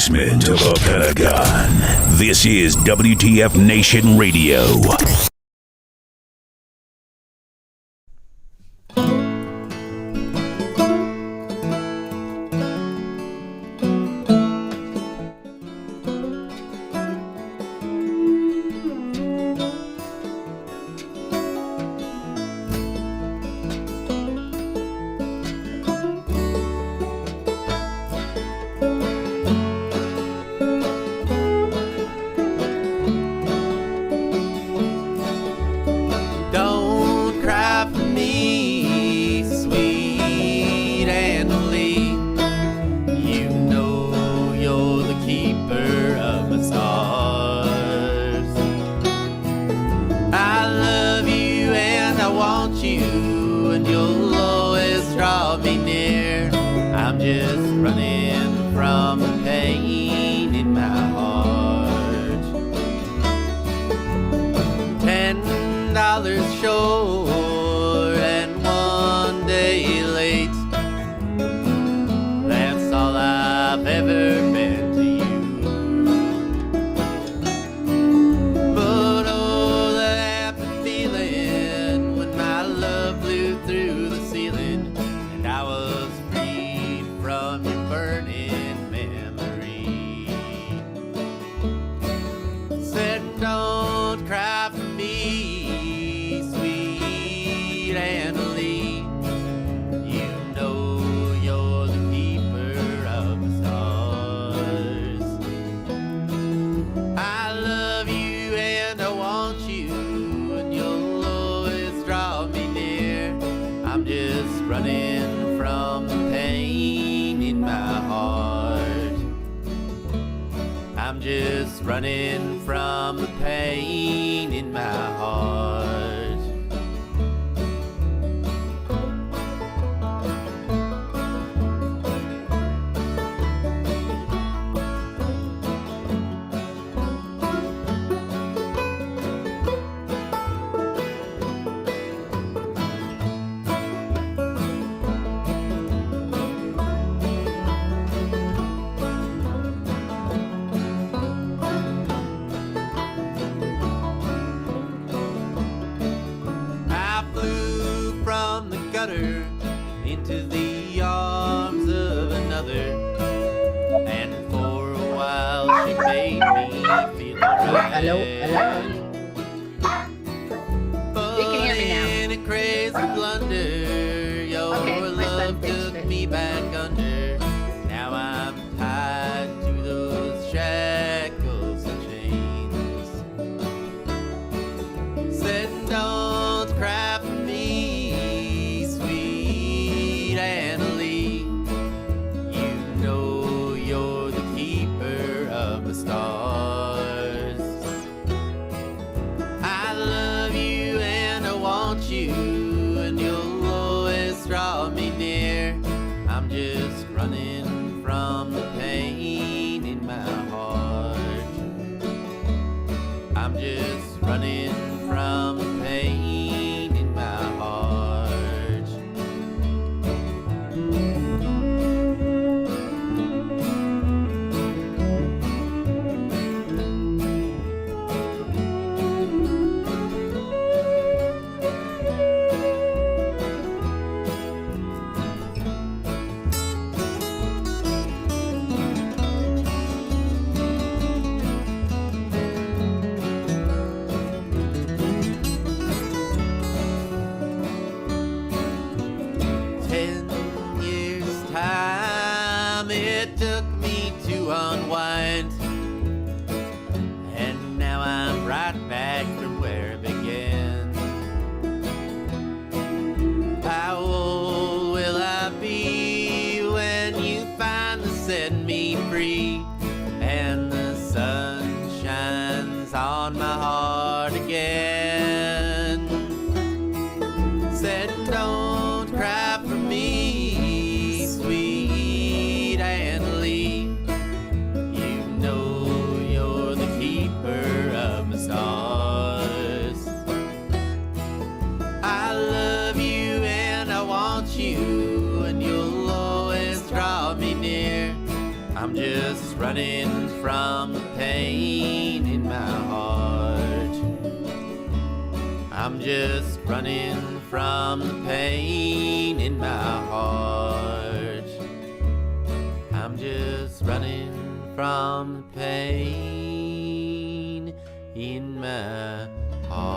basement of the Pentagon. This is WTF Nation Radio. Running from the pain in my heart. Into the arms of another, and for a while she made me feel alright. Hello. But You can hear me now. in a crazy blunder, your love took me back under. Now I'm tied to those shackles and chains. Said don't cry for me, stars. I love you and I want you, and you'll always draw me near. I'm just running from the pain in my heart. I'm just running from the pain in my heart. Unwind, and now I'm right back from where it began. How old will I be when you finally set me free, and the sun shines on my heart again? Said don't cry for me, sweet Anna Lee. Stars. I'm just running from the pain in my heart. I'm just running from the pain in my heart. I'm just running from the pain in my heart.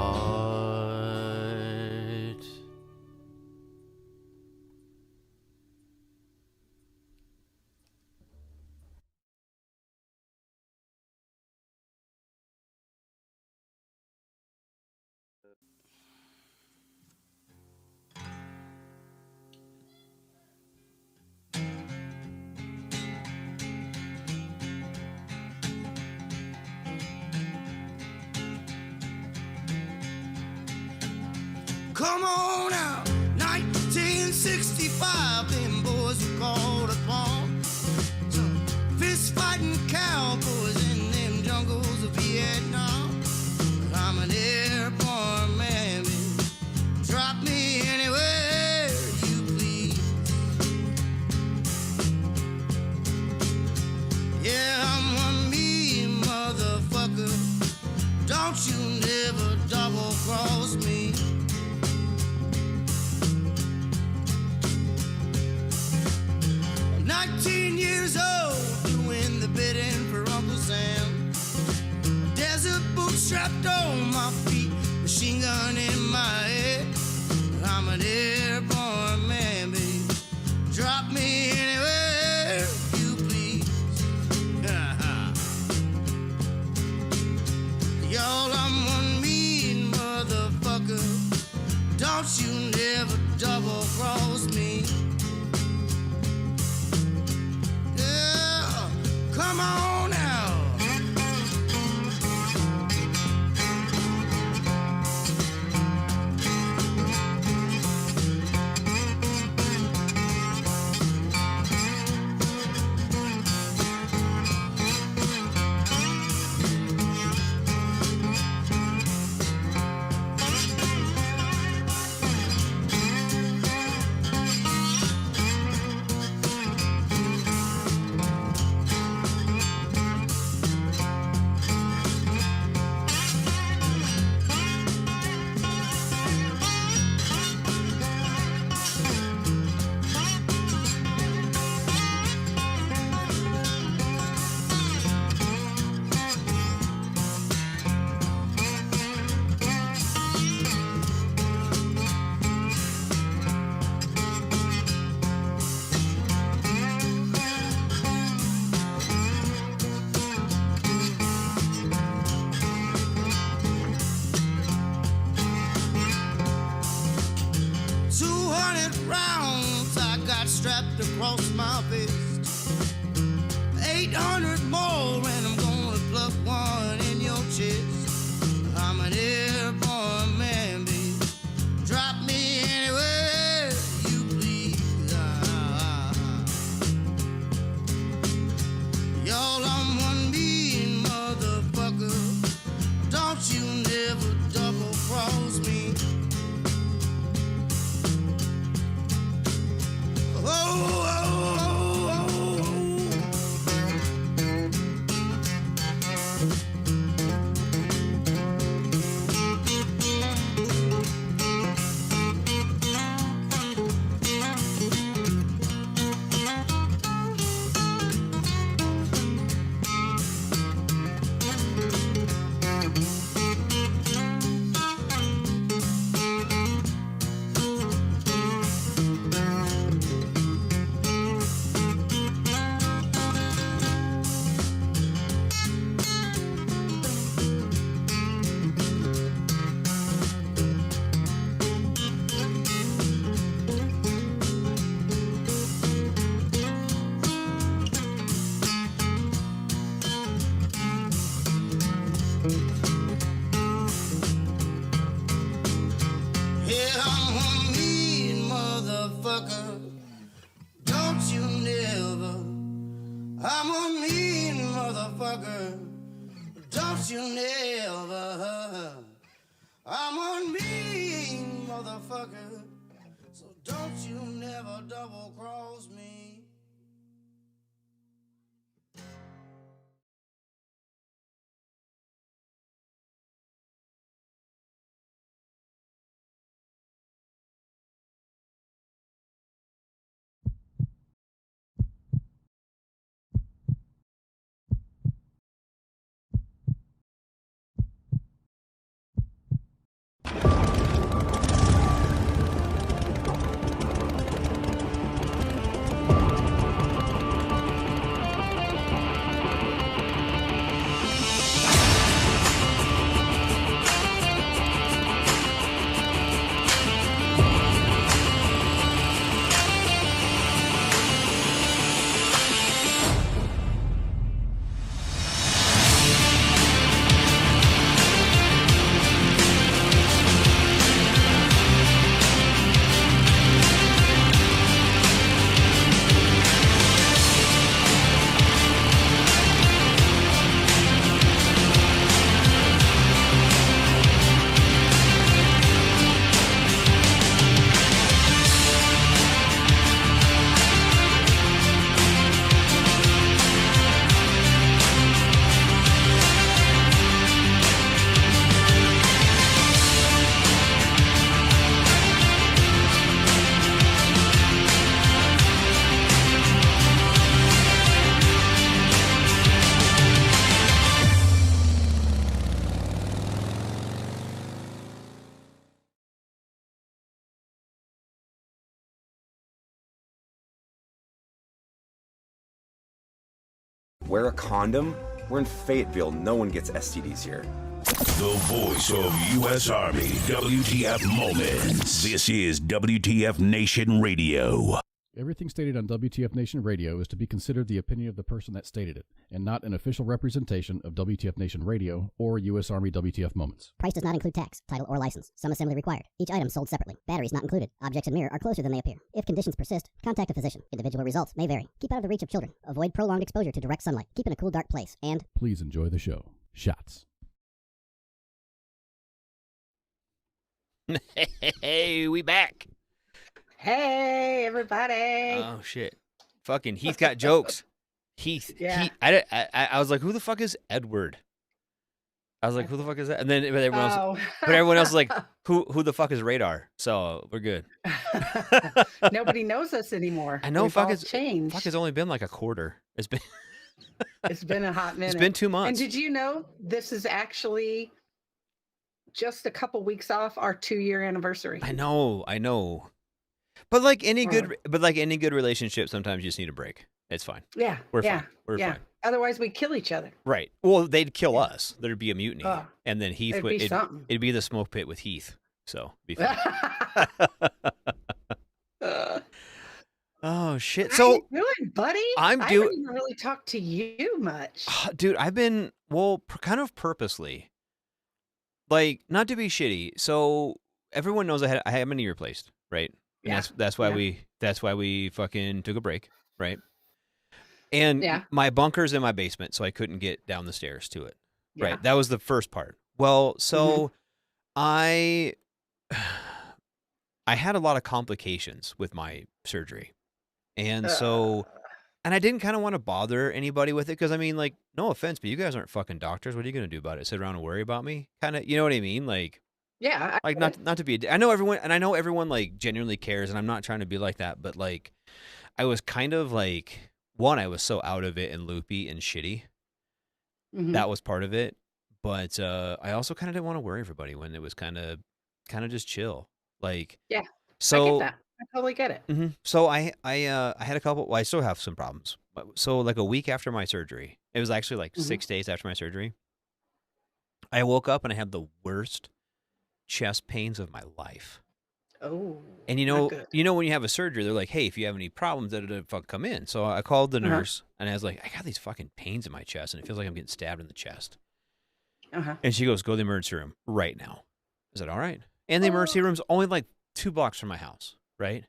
Come on out, 1965, them boys were called upon. Some fist fighting cowboys in them jungles of Vietnam. I'm an airborne man, baby. Drop me anywhere you please. Yeah, I'm one mean motherfucker. Don't you never double cross me. 19 years old, doing the bidding for Uncle Sam. Desert boots strapped on my feet, machine gun in my head. I'm an airborne man, baby. Drop me anywhere you please. Y'all, I'm one mean motherfucker. Don't you never double cross me. Come on now. Strapped across my fist, 800 more, and I'm gonna pluck one in your chest. I'm an airborne man, baby. Drop me anywhere you please. Y'all, I'm one mean motherfucker. Don't you never double cross me. Don't you never. I'm a mean motherfucker, so don't you never double cross me. Wear a condom. We're in Fayetteville. No one gets STDs here. The voice of U.S. Army, WTF Moments. This is WTF Nation Radio. Everything stated on WTF Nation Radio is to be considered the opinion of the person that stated it, and not an official representation of WTF Nation Radio or U.S. Army WTF Moments. Price does not include tax, title, or license. Some assembly required. Each item sold separately. Batteries not included. Objects in mirror are closer than they appear. If conditions persist, contact a physician. Individual results may vary. Keep out of the reach of children. Avoid prolonged exposure to direct sunlight. Keep in a cool, dark place. And please enjoy the show. Shots. Hey, we back. Hey, everybody. Oh, shit. Fucking Heath got jokes. Heath. Yeah. I was like, who the fuck is Edward? I was like, who the fuck is that? And then everyone else is like, who the fuck is Radar? So we're good. Nobody knows us anymore. I know. We've all changed. Fuck has only been like a quarter. It's been a hot minute. It's been 2 months. And did you know this is actually just a couple weeks off our 2-year anniversary? I know. But like any good relationship, sometimes you just need a break. It's fine. Yeah. We're fine. We're fine. Otherwise, we kill each other. Right. Well, they'd kill us. There'd be a mutiny, and then Heath would. It'd be the smoke pit with Heath. So be fine. Oh shit! How you doing, buddy? I haven't even really talked to you much, dude. I've been kind of purposely, like, not to be shitty. So everyone knows I had my knee replaced, right? And yeah. That's why we fucking took a break, right? And my bunker's in my basement, so I couldn't get down the stairs to it. Yeah. Right. That was the first part. Well, so I had a lot of complications with my surgery. And so, and I didn't kind of want to bother anybody with it, because I mean, like, no offense, but you guys aren't fucking doctors. What are you going to do about it? Sit around and worry about me? Kind of, you know what I mean? Like, yeah, like not to be, I know everyone like genuinely cares, and I'm not trying to be like that, but like, I was kind of like, I was so out of it and loopy and shitty. Mm-hmm. That was part of it. But I also kind of didn't want to worry everybody when it was kind of just chill. Like, yeah, so I get that. I totally get it. Mm-hmm. So I had a couple. Well, I still have some problems. So like a week after my surgery, it was actually like 6 days after my surgery, I woke up and I had the worst chest pains of my life. Oh. And you know when you have a surgery, they're like, hey, if you have any problems, fuck, come in. So I called the nurse and I was like, I got these fucking pains in my chest and it feels like I'm getting stabbed in the chest. And she goes, go to the emergency room right now. I said, all right. And the emergency room's only like 2 blocks from my house, right?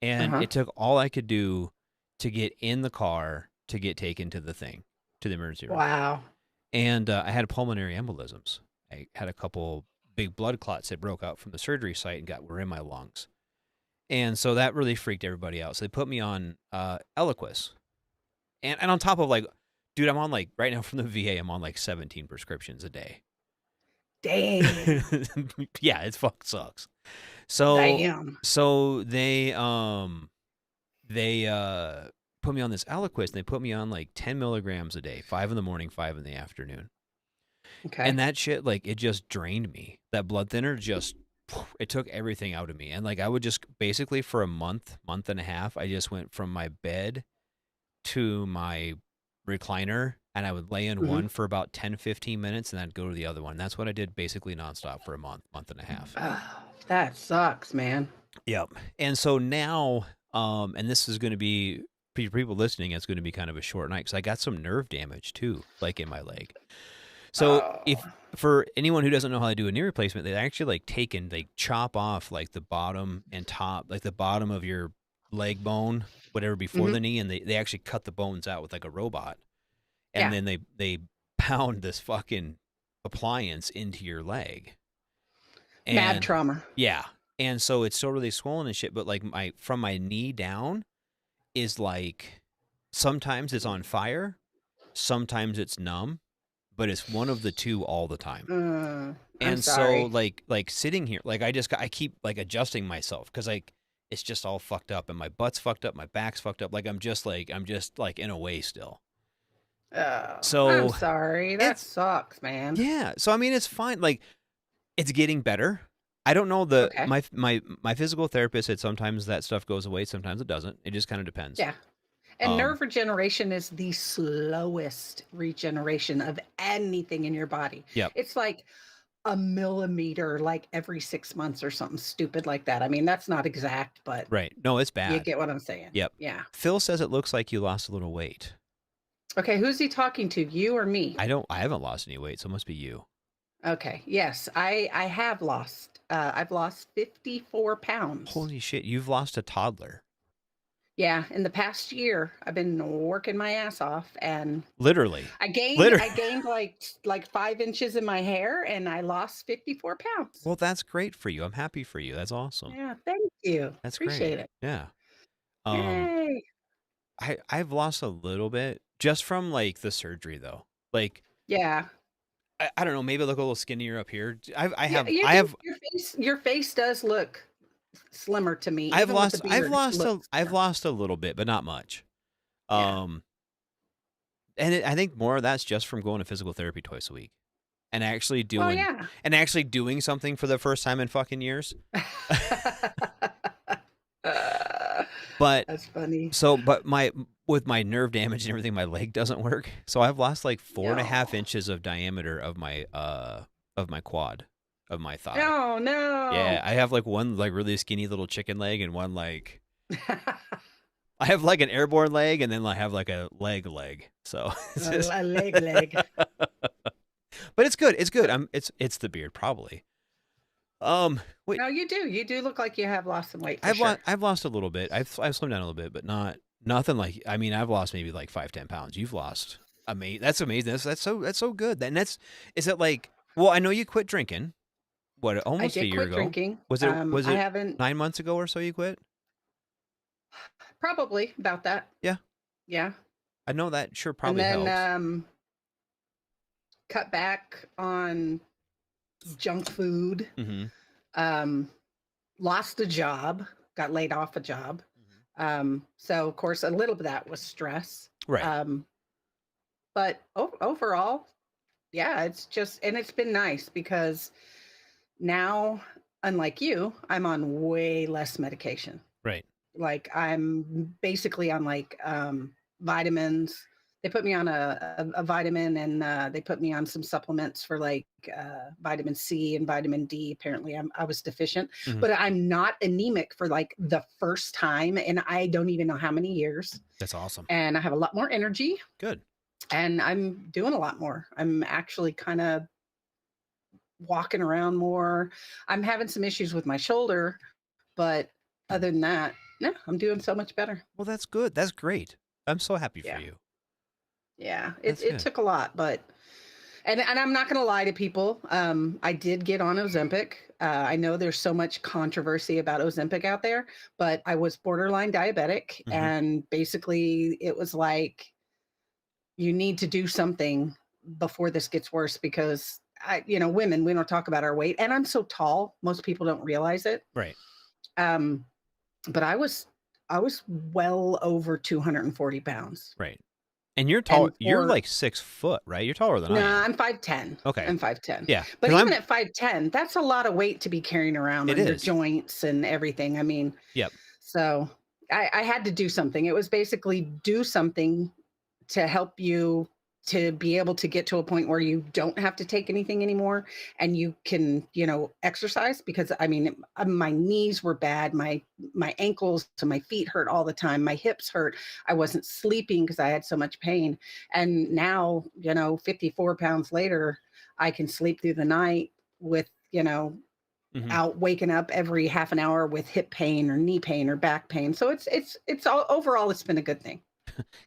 And it took all I could do to get in the car to get taken to the emergency room. Wow. And I had pulmonary embolisms. I had a couple big blood clots that broke out from the surgery site and were in my lungs. And so that really freaked everybody out. So they put me on Eliquis. And on top of, like, dude, I'm on, like, right now from the VA, I'm on like 17 prescriptions a day. Dang. Yeah, it fucking sucks. So damn. So they put me on this Eliquis, and they put me on like 10 milligrams a day, 5 in the morning, 5 in the afternoon. Okay. And that shit, like, it just drained me. That blood thinner it took everything out of me. And like, I would just basically for a month and a half, I just went from my bed to my recliner, and I would lay in one for about 10, 15 minutes, and I'd go to the other one. That's what I did basically nonstop for a month and a half. Oh, that sucks, man. Yep. And so now, and this is going to be, for people listening, it's going to be kind of a short night, because I got some nerve damage too, like in my leg. So if for anyone who doesn't know how to do a knee replacement, they actually they chop off like the bottom and top, like the bottom of your leg bone, whatever before the knee, and they actually cut the bones out with like a robot. And then they pound this fucking appliance into your leg. And, mad trauma. Yeah. And so it's still really swollen and shit, but like from my knee down is like, sometimes it's on fire, sometimes it's numb, but it's one of the two all the time. And so like sitting here, like I keep like adjusting myself, because like it's just all fucked up, and my butt's fucked up, my back's fucked up. Like I'm just like in a way still. So I'm sorry. That sucks, man. Yeah. So I mean, it's fine. Like, it's getting better. I don't know my physical therapist said sometimes that stuff goes away, sometimes it doesn't. It just kind of depends. Yeah. And nerve regeneration is the slowest regeneration of anything in your body. Yep. It's like a millimeter, like every 6 months or something stupid like that. I mean, that's not exact, but Right. No, it's you bad. get what I'm saying. Yep. Yeah. Phil says it looks like you lost a little weight. Okay, who's he talking to? You or me? I haven't lost any weight, so it must be you. Okay. Yes, I have lost. I've lost 54 pounds. Holy shit, you've lost a toddler. Yeah, in the past year, I've been working my ass off, and Literally. I gained like 5 inches in my hair, and I lost 54 pounds. Well, that's great for you. I'm happy for you. That's awesome. Yeah, thank you. That's Appreciate great. it. Yeah. Yay. I've lost a little bit just from like the surgery though. Like Yeah. I don't know, maybe I look a little skinnier up here. I have Your face does look slimmer to me. I've even with lost the beard, it looks I've slimmer. lost a little bit, but not much. Yeah. And I think more of that's just from going to physical therapy twice a week. And actually Oh doing yeah. doing something for the first time in fucking years. But That's funny. so but with my nerve damage and everything, my leg doesn't work. So I've lost like 4.5 No. inches of diameter of my quad, of my thigh. No, no. Yeah, I have like one like really skinny little chicken leg and one like I have like an airborne leg and then I have like a leg. So it's just... a leg. But it's good. It's good. It's the beard probably. Wait. No, you do look like you have lost some weight. I've lost a little bit. I've slimmed down a little bit, but nothing like. I mean, I've lost maybe like 5-10 pounds. You've lost. That's amazing. That's so good. And is it like? Well, I know you quit drinking. What, almost a year ago? Drinking. Was it I haven't 9 months ago or so you quit? probably about that. Yeah. Yeah. I know that sure probably and then helps. Cut back on junk food. Mm-hmm. Lost a job, got laid off a job. So of course a little bit of that was stress. Right. But overall, yeah, it's been nice because now, unlike you, I'm on way less medication. Right. Like I'm basically on like vitamins. They put me on a vitamin, and they put me on some supplements for like vitamin C and vitamin D. Apparently I was deficient, but I'm not anemic for like the first time, and I don't even know how many years. That's awesome. And I have a lot more energy. Good. And I'm doing a lot more. I'm actually kind of walking around more. I'm having some issues with my shoulder, but other than that, no, I'm doing so much better. Well, that's good. That's great. I'm so happy for you. Yeah, it took a lot, but and I'm not going to lie to people. I did get on Ozempic. I know there's so much controversy about Ozempic out there, but I was borderline diabetic, and basically it was like, you need to do something before this gets worse, because women, we don't talk about our weight, and I'm so tall, most people don't realize it. Right. But I was well over 240 pounds. Right. And you're tall. You're like 6 foot, right? You're taller than I am. No, I'm 5'10". Okay. I'm 5'10". Yeah. But even at 5'10", that's a lot of weight to be carrying around on your joints and everything. I mean, yep. So I had to do something. It was basically do something to help you to be able to get to a point where you don't have to take anything anymore, and you can, exercise, because I mean, my knees were bad. My ankles to my feet hurt all the time. My hips hurt. I wasn't sleeping because I had so much pain. And now, 54 pounds later, I can sleep through the night with, out waking up every half an hour with hip pain or knee pain or back pain. So it's all overall, it's been a good thing.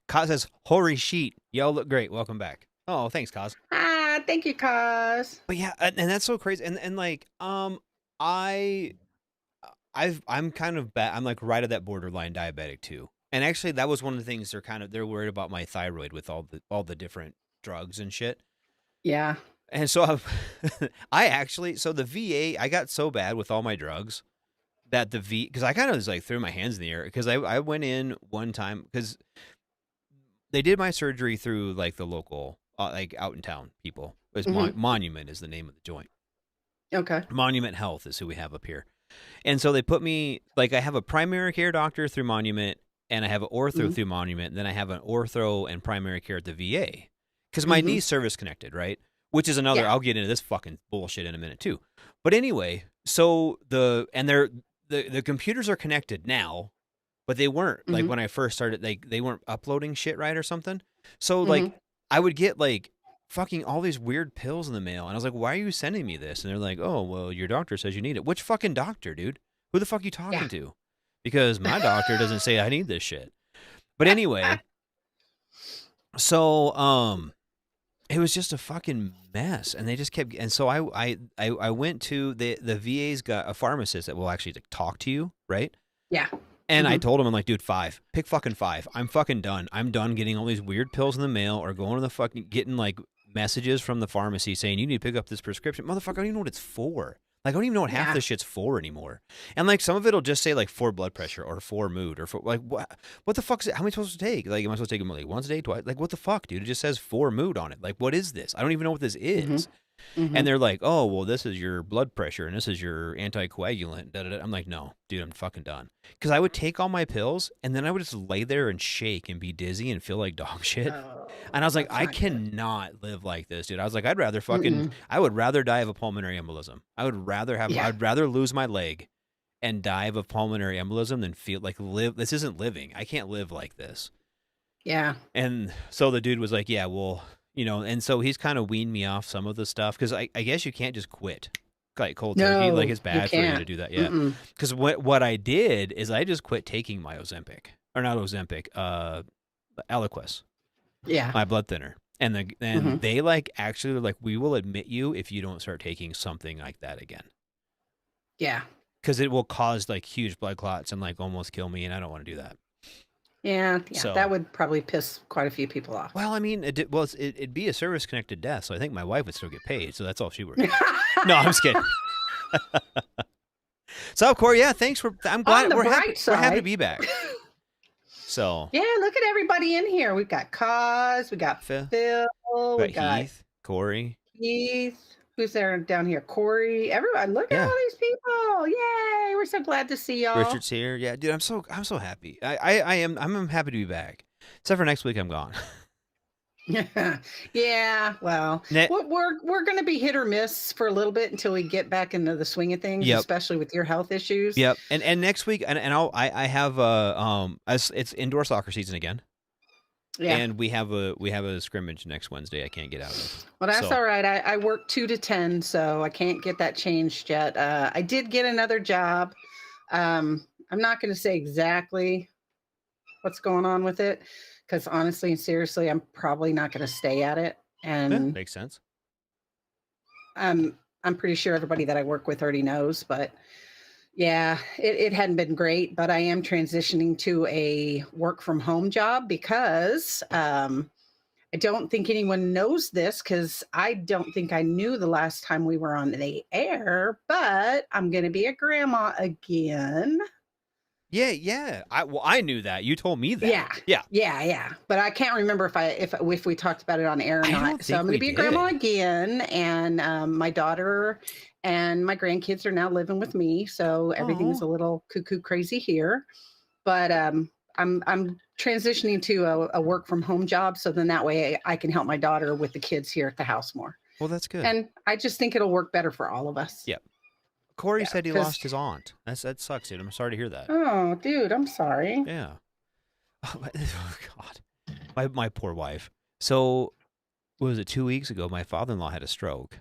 Kaz says, "Holy sheet, y'all look great. Welcome back." Oh, thanks, Kaz. Thank you, Kaz. But yeah, and that's so crazy. And like, I'm kind of bad. I'm like right at that borderline diabetic too. And actually, that was one of the things they're worried about my thyroid with all the different drugs and shit. Yeah. And so the VA, I got so bad with all my drugs that because I kind of just like threw my hands in the air, because I went in one time because they did my surgery through like the local, like out in town people. It was Monument is the name of the joint. Okay. Monument Health is who we have up here. And so they put me, like, I have a primary care doctor through Monument, and I have an ortho through Monument, and then I have an ortho and primary care at the VA. Because my knee's service connected, right? Which is another, I'll get into this fucking bullshit in a minute too. But anyway, so the computers are connected now, but they weren't. Like when I first started, they weren't uploading shit right or something. So like I would get like fucking all these weird pills in the mail. And I was like, why are you sending me this? And they're like, oh, well, your doctor says you need it. Which fucking doctor, dude? Who the fuck are you talking to? Because my doctor doesn't say I need this shit. But anyway, so it was just a fucking mess, and they just kept. And so I went to the VA's got a pharmacist that will actually talk to you, right? Yeah. And I told him, I'm like, dude, 5. Pick fucking 5. I'm fucking done. I'm done getting all these weird pills in the mail or going to the fucking getting like messages from the pharmacy saying you need to pick up this prescription. Motherfucker, I don't even know what it's for. Like, I don't even know what half this shit's for anymore. And like some of it'll just say like for blood pressure or for mood or for like what the fuck is it? How am I supposed to take? Like, am I supposed to take them like once a day, twice? Like, what the fuck, dude? It just says for mood on it. Like, what is this? I don't even know what this is. And they're like, oh, well, this is your blood pressure and this is your anticoagulant. Da, da, da. I'm like, no, dude, I'm fucking done. Because I would take all my pills and then I would just lay there and shake and be dizzy and feel like dog shit. And I was like, I cannot live like this, dude. I was like, I'd rather fucking, I would rather die of a pulmonary embolism. I'd rather lose my leg and die of a pulmonary embolism than feel like this isn't living. I can't live like this. Yeah. And so the dude was like, yeah, well, you know, and so he's kind of weaned me off some of the stuff because I guess you can't just quit like cold turkey. Like it's bad for you to do that. Yeah. Because what I did is I just quit taking my Ozempic or not Ozempic, Eliquis. Yeah. My blood thinner. And they like actually were like, we will admit you if you don't start taking something like that again. Yeah. Because it will cause like huge blood clots and like almost kill me. And I don't want to do that. Yeah, So, that would probably piss quite a few people off. Well, I mean, it'd be a service-connected death, so I think my wife would still get paid, so that's all she works. No, I'm just kidding. So, Corey, yeah, thanks for. I'm glad we're happy to be back. So. Yeah, look at everybody in here. We've got Kaz, we got Phil, we got Heath, Corey, Heath. Who's there down here? Corey. Everyone, look at all these people! Yay! We're so glad to see y'all. Richard's here. Yeah, dude, I'm so happy. I'm happy to be back. Except for next week, I'm gone. Yeah. Well, we're going to be hit or miss for a little bit until we get back into the swing of things, especially with your health issues. Yep. And next week, and I have it's indoor soccer season again. Yeah. And we have a scrimmage next Wednesday. I can't get out of. Well, that's all right. I work 2 to 10, so I can't get that changed yet. I did get another job. I'm not going to say exactly what's going on with it, because honestly and seriously, I'm probably not going to stay at it. And makes sense. I'm pretty sure everybody that I work with already knows, but. Yeah, it hadn't been great, but I am transitioning to a work from home job because I don't think anyone knows this because I don't think I knew the last time we were on the air, but I'm going to be a grandma again. Yeah. I knew that. You told me that. Yeah. But I can't remember if we talked about it on air or not. So I'm going to be a grandma again, and my daughter and my grandkids are now living with me, so everything's a little cuckoo crazy here. But I'm transitioning to a work from home job, so then that way I can help my daughter with the kids here at the house more. Well, that's good. And I just think it'll work better for all of us. Yep. Corey said he lost his aunt. That sucks, dude. I'm sorry to hear that. Oh, dude, I'm sorry. Yeah. Oh, God. My poor wife. So, what was it, 2 weeks ago, my father-in-law had a stroke.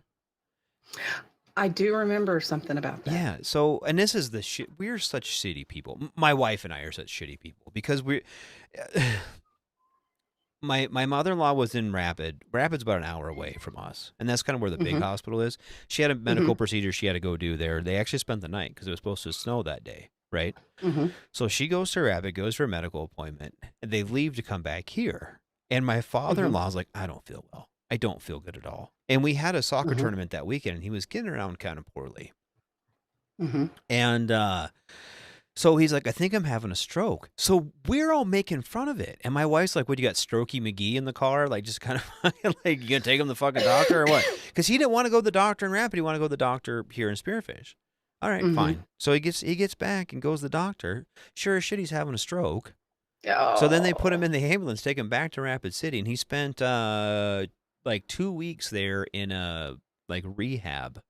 I do remember something about that. Yeah. So, and this is the shit. We're such shitty people. My wife and I are such shitty people because my mother-in-law was in Rapid. Rapid's about an hour away from us, and that's kind of where the big hospital is. She had a medical procedure she had to go do there. They actually spent the night because it was supposed to snow that day, right? So she goes to Rapid, goes for a medical appointment, and they leave to come back here. And my father-in-law's like, I don't feel well. I don't feel good at all. And we had a soccer tournament that weekend, and he was getting around kind of poorly. And so he's like, I think I'm having a stroke. So we're all making fun of it. And my wife's like, what, you got Strokey McGee in the car? Like, just kind of like, you going to take him to the fucking doctor or what? Because he didn't want to go to the doctor in Rapid. He wanted to go to the doctor here in Spearfish. All right, fine. So he gets back and goes to the doctor. Sure as shit, he's having a stroke. So then they put him in the ambulance, take him back to Rapid City, and he spent like 2 weeks there in a like rehab,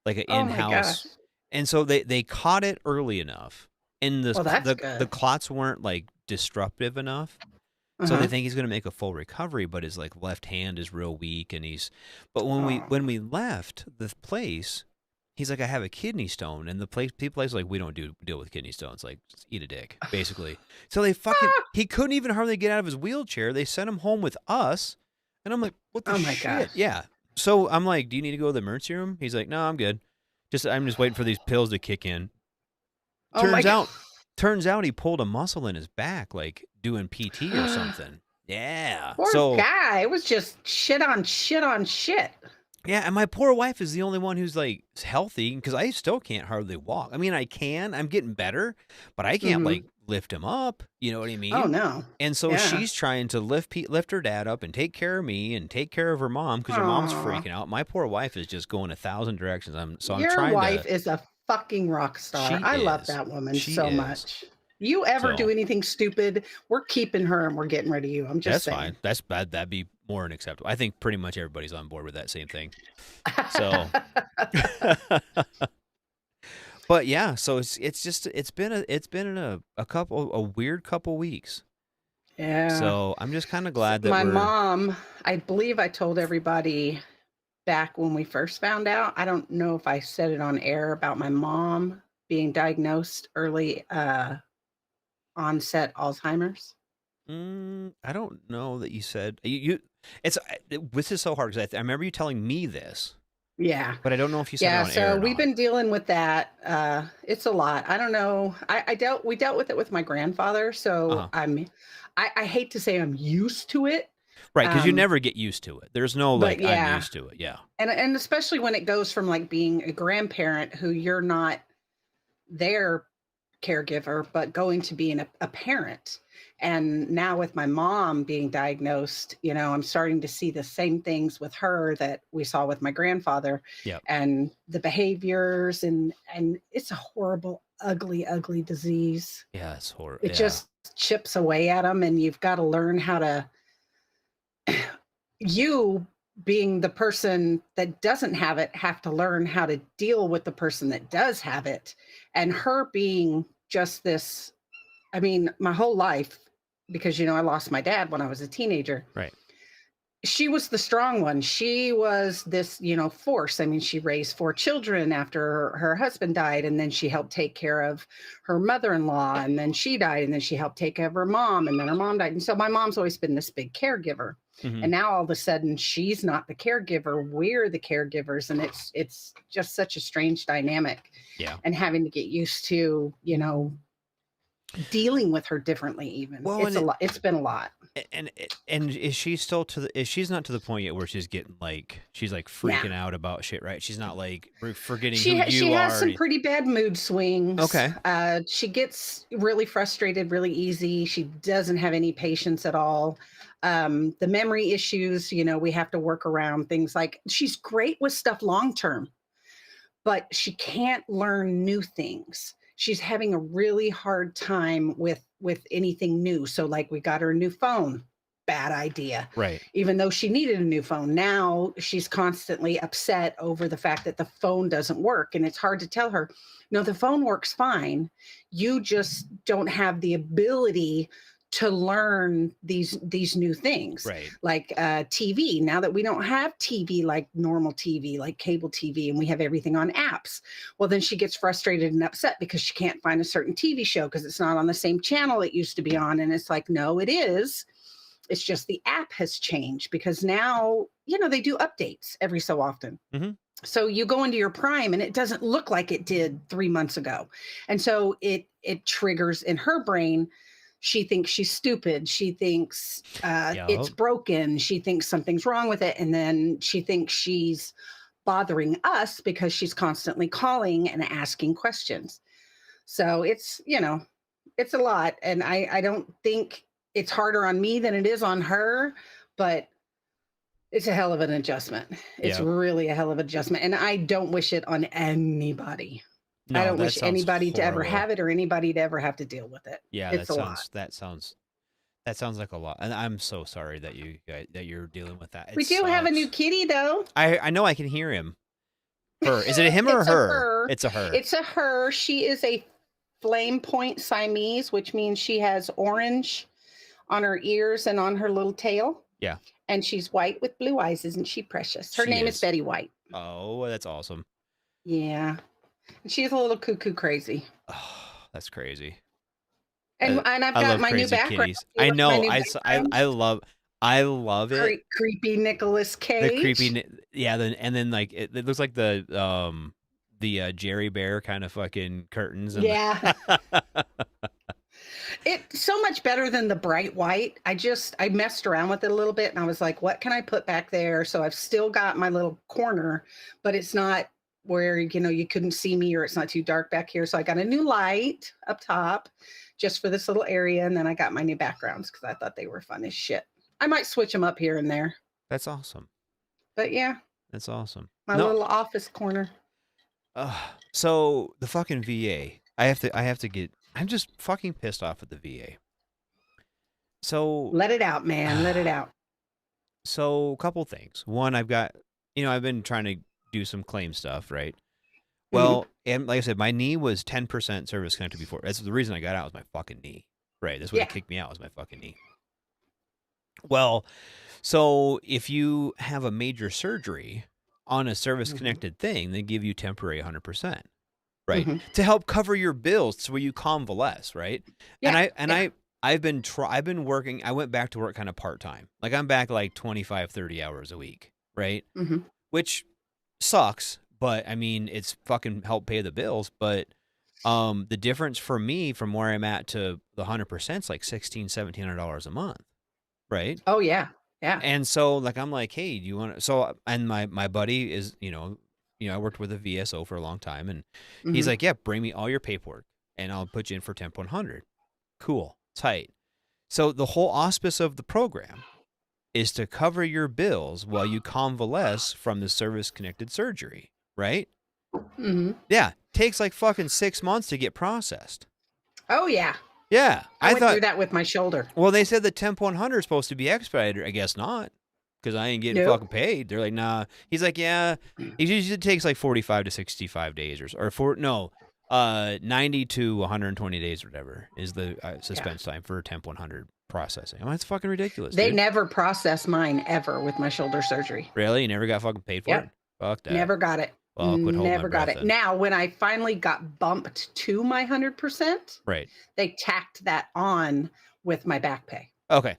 like an in-house. And so they caught it early enough, and the clots weren't like disruptive enough. So they think he's going to make a full recovery, but his like left hand is real weak, and But when we left the place, he's like, I have a kidney stone, and the people are like, we don't deal with kidney stones. Like, just eat a dick, basically. So they he couldn't even hardly get out of his wheelchair. They sent him home with us, and I'm like, what the shit? Gosh. Yeah. So I'm like, do you need to go to the emergency room? He's like, no, I'm good. I'm just waiting for these pills to kick in. Turns out he pulled a muscle in his back, like doing PT or something. Yeah. Poor guy. It was just shit on shit on shit. Yeah, and my poor wife is the only one who's like healthy because I still can't hardly walk. I mean, I can. I'm getting better, but I can't like lift him up. You know what I mean? Oh no. And so she's trying to lift her dad up and take care of me and take care of her mom because her mom's freaking out. My poor wife is just going 1,000 directions. I'm trying to. Your wife is a fucking rock star. I love that woman so much. You ever do anything stupid, we're keeping her and we're getting rid of you. I'm just saying. Fine. That's bad. That'd be more unacceptable. I think pretty much everybody's on board with that same thing. So, but yeah, so it's been a weird couple weeks. Yeah. So I'm just kind of glad that my mom, I believe I told everybody back when we first found out. I don't know if I said it on air about my mom being diagnosed early onset Alzheimer's. I don't know that you said this is so hard because I remember you telling me this. Yeah, but I don't know if you said it on air. Yeah, so we've been dealing with that. It's a lot. I don't know. We dealt with it with my grandfather, so I hate to say I'm used to it. Right, because you never get used to it. There's no like I'm used to it. Yeah, and especially when it goes from like being a grandparent who you're not their caregiver, but going to being a parent. And now with my mom being diagnosed, I'm starting to see the same things with her that we saw with my grandfather. And the behaviors and it's a horrible, ugly disease. Yeah, it's horrible. It just chips away at them, and you've got to learn how to, you being the person that doesn't have it, have to learn how to deal with the person that does have it. And her being just this, I mean, my whole life, because, I lost my dad when I was a teenager. Right. She was the strong one. She was this, force. I mean, she raised 4 children after her husband died, and then she helped take care of her mother-in-law, and then she died, and then she helped take care of her mom, and then her mom died. And so my mom's always been this big caregiver. And now all of a sudden she's not the caregiver, we're the caregivers, and it's just such a strange dynamic. Yeah. And having to get used to, dealing with her differently even. Well, it's a lot. It's been a lot. And is she still she's not to the point yet where she's getting she's freaking out about shit, right? She's not forgetting who you are. She has some pretty bad mood swings. Okay. She gets really frustrated really easy. She doesn't have any patience at all. The memory issues, we have to work around things like she's great with stuff long-term, but she can't learn new things. She's having a really hard time with anything new. So we got her a new phone, bad idea. Right. Even though she needed a new phone. Now she's constantly upset over the fact that the phone doesn't work. And it's hard to tell her, no, the phone works fine. You just don't have the ability to learn these new things. Right. Like TV. Now that we don't have TV like normal TV, like cable TV, and we have everything on apps, well, then she gets frustrated and upset because she can't find a certain TV show because it's not on the same channel it used to be on. And it's like, no, it is. It's just the app has changed because now, they do updates every so often. So you go into your Prime and it doesn't look like it did 3 months ago. And so it triggers in her brain. She thinks she's stupid. She thinks it's broken. She thinks something's wrong with it. And then she thinks she's bothering us because she's constantly calling and asking questions. So it's a lot. And I don't think it's harder on me than it is on her, but it's a hell of an adjustment. It's really a hell of an adjustment. And I don't wish it on anybody. No, I don't that wish sounds anybody to ever horrible. have it or anybody to ever have to deal with it. Yeah, it's a lot. that sounds like a lot, and I'm so sorry that you're dealing with that. We do have a new kitty though. I know I can hear him. Her. Is it a him or It's her? a her. It's a her. It's a her. She is a flame point Siamese, which means she has orange on her ears and on her little tail. Yeah. And she's white with blue eyes. Isn't she precious? Her name is Betty White. Oh, that's awesome. Yeah. And she's a little cuckoo crazy. Oh, that's crazy. And I've got my new background. I know. I love it. Creepy Nicolas Cage. The creepy, yeah. And then like it looks like the Jerry Bear kind of fucking curtains. And yeah. It's so much better than the bright white. I messed around with it a little bit and I was like, what can I put back there? So I've still got my little corner, but it's not where, you couldn't see me or it's not too dark back here. So I got a new light up top just for this little area. And then I got my new backgrounds because I thought they were fun as shit. I might switch them up here and there. That's awesome. But yeah. That's awesome. My little office corner. So the fucking VA. I'm just fucking pissed off at the VA. So let it out, man. Let it out. So a couple things. One, I've been trying to do some claim stuff, right? Well, and like I said, my knee was 10% service connected before. That's the reason I got out was my fucking knee. Right. That's what kicked me out was my fucking knee. Well, so if you have a major surgery on a service connected thing, they give you temporary 100%. Right. To help cover your bills so you convalesce, right? Yeah. I've been working, I went back to work kind of part-time. Like I'm back like 25, 30 hours a week, right? Which sucks, but I mean, it's fucking help pay the bills, but the difference for me from where I'm at to the 100% is like $1,600, $1,700 a month, right? Oh yeah. Yeah. And so like I'm like, hey, do you want to? So and my buddy is, I worked with a VSO for a long time, and he's like, yeah, bring me all your paperwork, and I'll put you in for temp 100. Cool, tight. So the whole auspice of the program is to cover your bills while you convalesce from the service-connected surgery, right? Yeah, takes like fucking 6 months to get processed. Oh yeah. Yeah, I went through that with my shoulder. Well, they said the temp 100 is supposed to be expedited. I guess not. Because I ain't getting fucking paid. They're like, nah. He's like, yeah. It usually takes like 45 to 65 days or 90 to 120 days or whatever is the suspense time for temp 100 processing. I mean, it's fucking ridiculous. They dude. never processed mine ever with my shoulder surgery. Really? You never got fucking paid for it? Fuck that. Never got it. Well, never got it. Then. Now, when I finally got bumped to my 100%, right, they tacked that on with my back pay. Okay.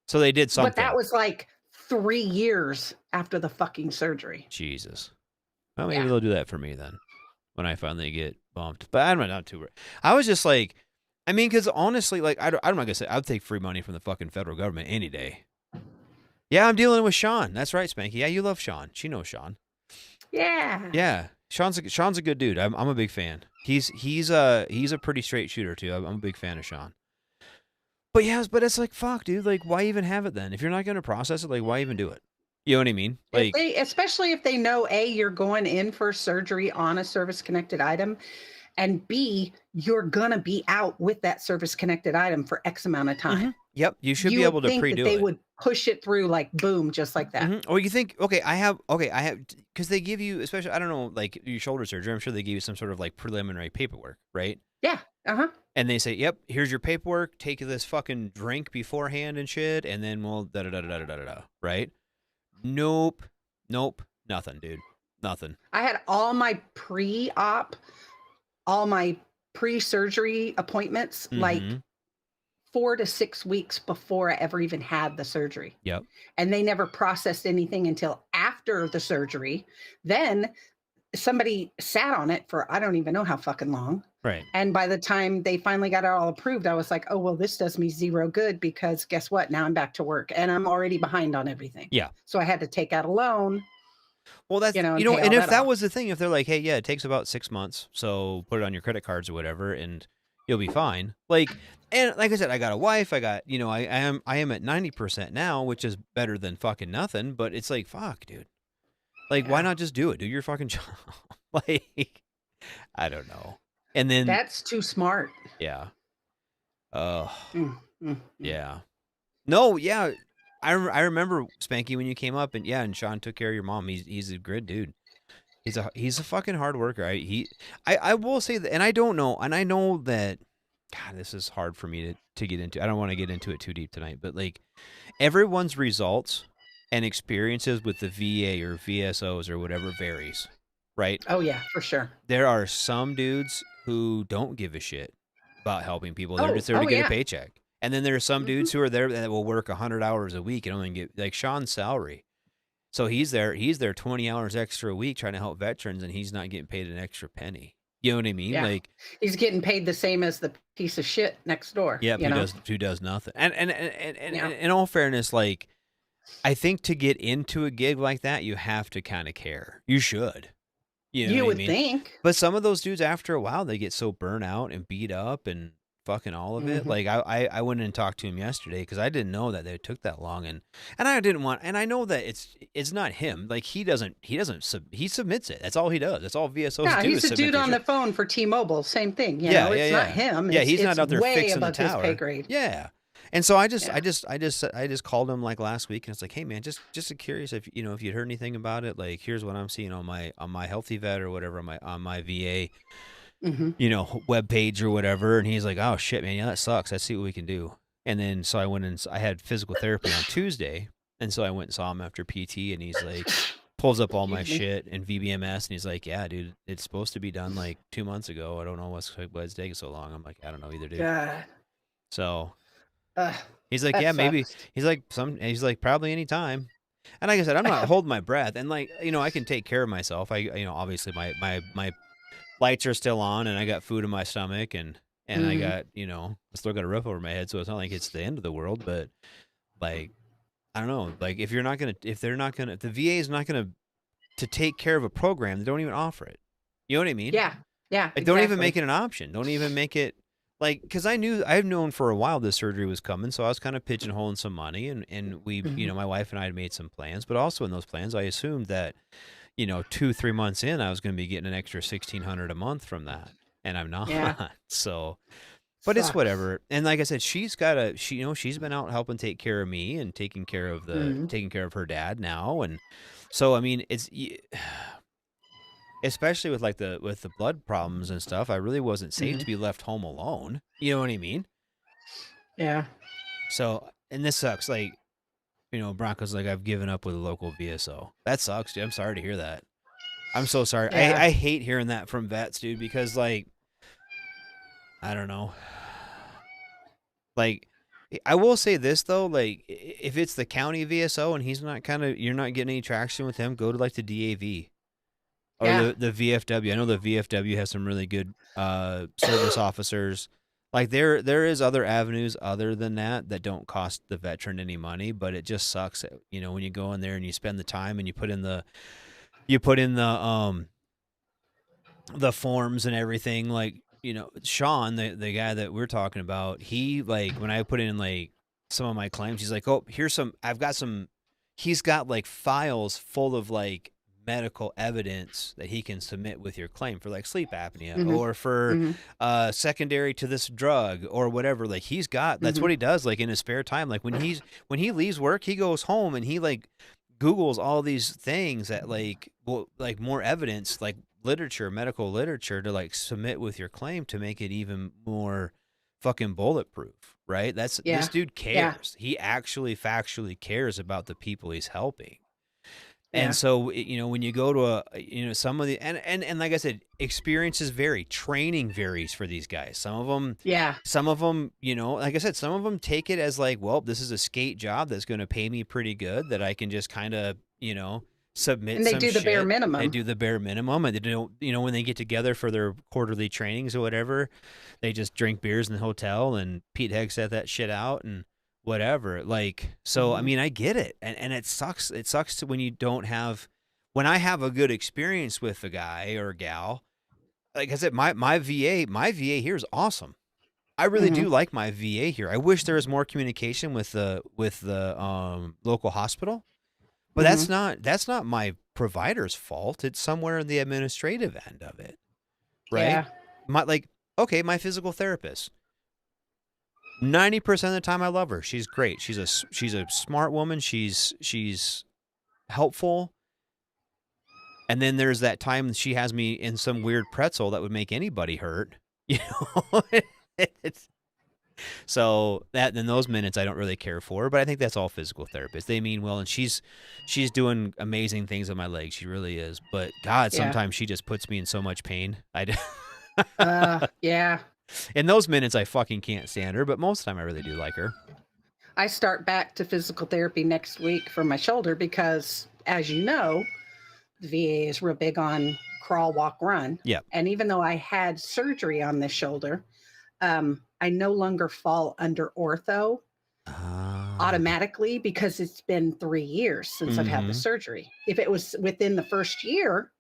So they did something. But that was like 3 years after the fucking surgery. Jesus. Well, maybe they'll do that for me then when I finally get bumped. But I'm not too worried. I was just like, I mean, because honestly, like, I'm not going to say I'd take free money from the fucking federal government any day. Yeah, I'm dealing with Sean. That's right, Spanky. Yeah, you love Sean. She knows Sean. Yeah. Yeah. Sean's a good dude. I'm a big fan. He's a pretty straight shooter too. I'm a big fan of Sean. But it's like, fuck, dude. Like, why even have it then? If you're not going to process it, like, why even do it? You know what I mean? Like, especially if they know A, you're going in for surgery on a service-connected item, and B, you're going to be out with that service-connected item for X amount of time. Yep, you should be able to pre-do it. They would push it through like boom, just like that. Or you think, I have, because they give you, especially, I don't know, like your shoulder surgery, I'm sure they give you some sort of like preliminary paperwork, right? Yeah. And they say, yep, here's your paperwork. Take this fucking drink beforehand and shit, and then we'll da-da-da-da-da-da-da, right? Nope, nothing, dude, nothing. I had all my pre-op, all my pre-surgery appointments, like 4 to 6 weeks before I ever even had the surgery. Yep. And they never processed anything until after the surgery. Then somebody sat on it for I don't even know how fucking long. Right. And by the time they finally got it all approved, I was like, oh, well, this does me zero good because guess what? Now I'm back to work and I'm already behind on everything. Yeah. So I had to take out a loan. Well, that's, and if that was the thing, if they're like, hey, yeah, it takes about 6 months, so put it on your credit cards or whatever, and you'll be fine. Like, and like I said, I got a wife, I got, I am at 90% now, which is better than fucking nothing, but it's like, fuck, dude. Like, why not just do it? Do your fucking job. Like, I don't know. And then That's too smart. yeah. Mm. Yeah. No, yeah. I remember Spanky when you came up, and and Sean took care of your mom. He's a good dude. He's a fucking hard worker. I will say that, and I don't know, and I know that. God, this is hard for me to get into. I don't want to get into it too deep tonight, but like everyone's results and experiences with the VA or VSOs or whatever varies, right? Oh yeah, for sure. There are some dudes who don't give a shit about helping people. They're just there to get a paycheck. And then there are some dudes who are there that will work 100 hours a week and only get, like Sean's salary. So he's there 20 hours extra a week trying to help veterans, and he's not getting paid an extra penny. You know what I mean? Yeah. Like he's getting paid the same as the piece of shit next door. yeah, who does nothing. And in all fairness, like I think to get into a gig like that, you have to kind of care. You should. You know you what would I mean? think. But some of those dudes, after a while, they get so burnt out and beat up and fucking all of it. Like I went and talked to him yesterday because I didn't know that it took that long, and I didn't want. And I know that it's not him. Like he submits it. That's all he does. That's all VSOs Yeah, do. he's a dude on the phone for T-Mobile. Same thing. You know, it's not him. Yeah, he's not out there way fixing the above his tower. pay grade. Yeah. And so I just called him like last week, and it's like, hey man, just curious if if you'd heard anything about it. Like here's what I'm seeing on my Healthy Vet or whatever on my VA, web page or whatever. And he's like, oh shit, man, yeah, that sucks. Let's see what we can do. And then so I went and I had physical therapy on Tuesday, and so I went and saw him after PT, and he's like, pulls up all my shit and VBMS, and he's like, yeah, dude, it's supposed to be done like 2 months ago. I don't know what's taking so long. I'm like, I don't know either, dude. God. So. He's like, yeah, sucks. maybe. He's like, probably any time. And like I said, I'm not holding my breath. And like, I can take care of myself. Obviously my lights are still on, and I got food in my stomach, and I got, I still got a roof over my head. So it's not like it's the end of the world, but like, I don't know. Like if the VA is not going to take care of a program, they don't even offer it. You know what I mean? Yeah. Yeah. Like, don't even make it an option. Don't even make it. Like, because I've known for a while this surgery was coming, so I was kind of pigeonholing some money, and we, my wife and I had made some plans, but also in those plans, I assumed that, 2-3 months in, I was going to be getting an extra $1,600 a month from that, and I'm not. Yeah. So, but it's whatever. And like I said, she's been out helping take care of me and taking care of her dad now, and so I mean, it's. Especially with the blood problems and stuff, I really wasn't safe to be left home alone. You know what I mean? Yeah. So, and this sucks. Like, Bronco's like, I've given up with a local VSO. That sucks, dude. I'm sorry to hear that. I'm so sorry. Yeah. I hate hearing that from vets, dude, because like, I don't know. Like, I will say this though, like, if it's the county VSO and he's not you're not getting any traction with him, go to like the DAV. Or the VFW. I know the VFW has some really good service officers. Like there is other avenues other than that don't cost the veteran any money, but it just sucks that, when you go in there and you spend the time and you put in the forms and everything. Like, Sean, the guy that we're talking about, he, like, when I put in like some of my claims, he's like, oh, he's got like files full of like medical evidence that he can submit with your claim for like sleep apnea or for secondary to this drug or whatever. Like that's what he does, like in his spare time. Like when he leaves work, he goes home and he like Googles all these things that like more evidence, like medical literature to like submit with your claim to make it even more fucking bulletproof, right? This dude cares. He actually factually cares about the people he's helping. And so, when you go to some of the, and like I said, experiences vary, training varies for these guys. Some of them, like I said, some of them take it as like, well, this is a skate job that's going to pay me pretty good that I can just kind of, submit. And they do the bare minimum. They do the bare minimum. And they don't, when they get together for their quarterly trainings or whatever, they just drink beers in the hotel, and Pete Hegg set that shit out and whatever. Like, so I mean, I get it, and it sucks. It sucks when you don't have. When I have a good experience with a guy or a gal, like I said, my VA here is awesome. I really do like my VA here. I wish there was more communication with the local hospital, but that's not my provider's fault. It's somewhere in the administrative end of it. right? Yeah. My physical therapist. 90% of the time I love her. She's great. She's a smart woman. She's helpful. And then there's that time she has me in some weird pretzel that would make anybody hurt. You know? So that in those minutes I don't really care for her, but I think that's all physical therapists. They mean well, and she's doing amazing things on my leg. She really is. But God, sometimes she just puts me in so much pain. Yeah. In those minutes I fucking can't stand her, but most of the time I really do like her. I start back to physical therapy next week for my shoulder because, as you know, the VA is real big on crawl, walk, run. Yeah. And even though I had surgery on this shoulder, I no longer fall under ortho automatically because it's been 3 years since I've had the surgery. If it was within the first year,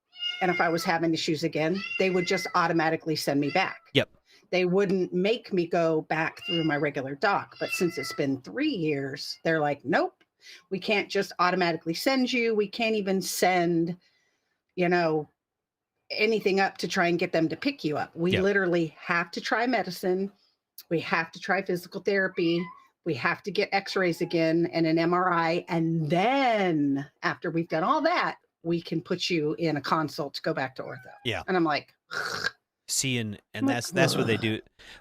and if I was having issues again, they would just automatically send me back. Yep. They wouldn't make me go back through my regular doc. But since it's been 3 years, they're like, nope, we can't just automatically send you. We can't even send, anything up to try and get them to pick you up. We literally have to try medicine. We have to try physical therapy. We have to get x-rays again and an MRI. And then after we've done all that, we can put you in a consult to go back to ortho. Yeah. And I'm like, see, and that's what they do.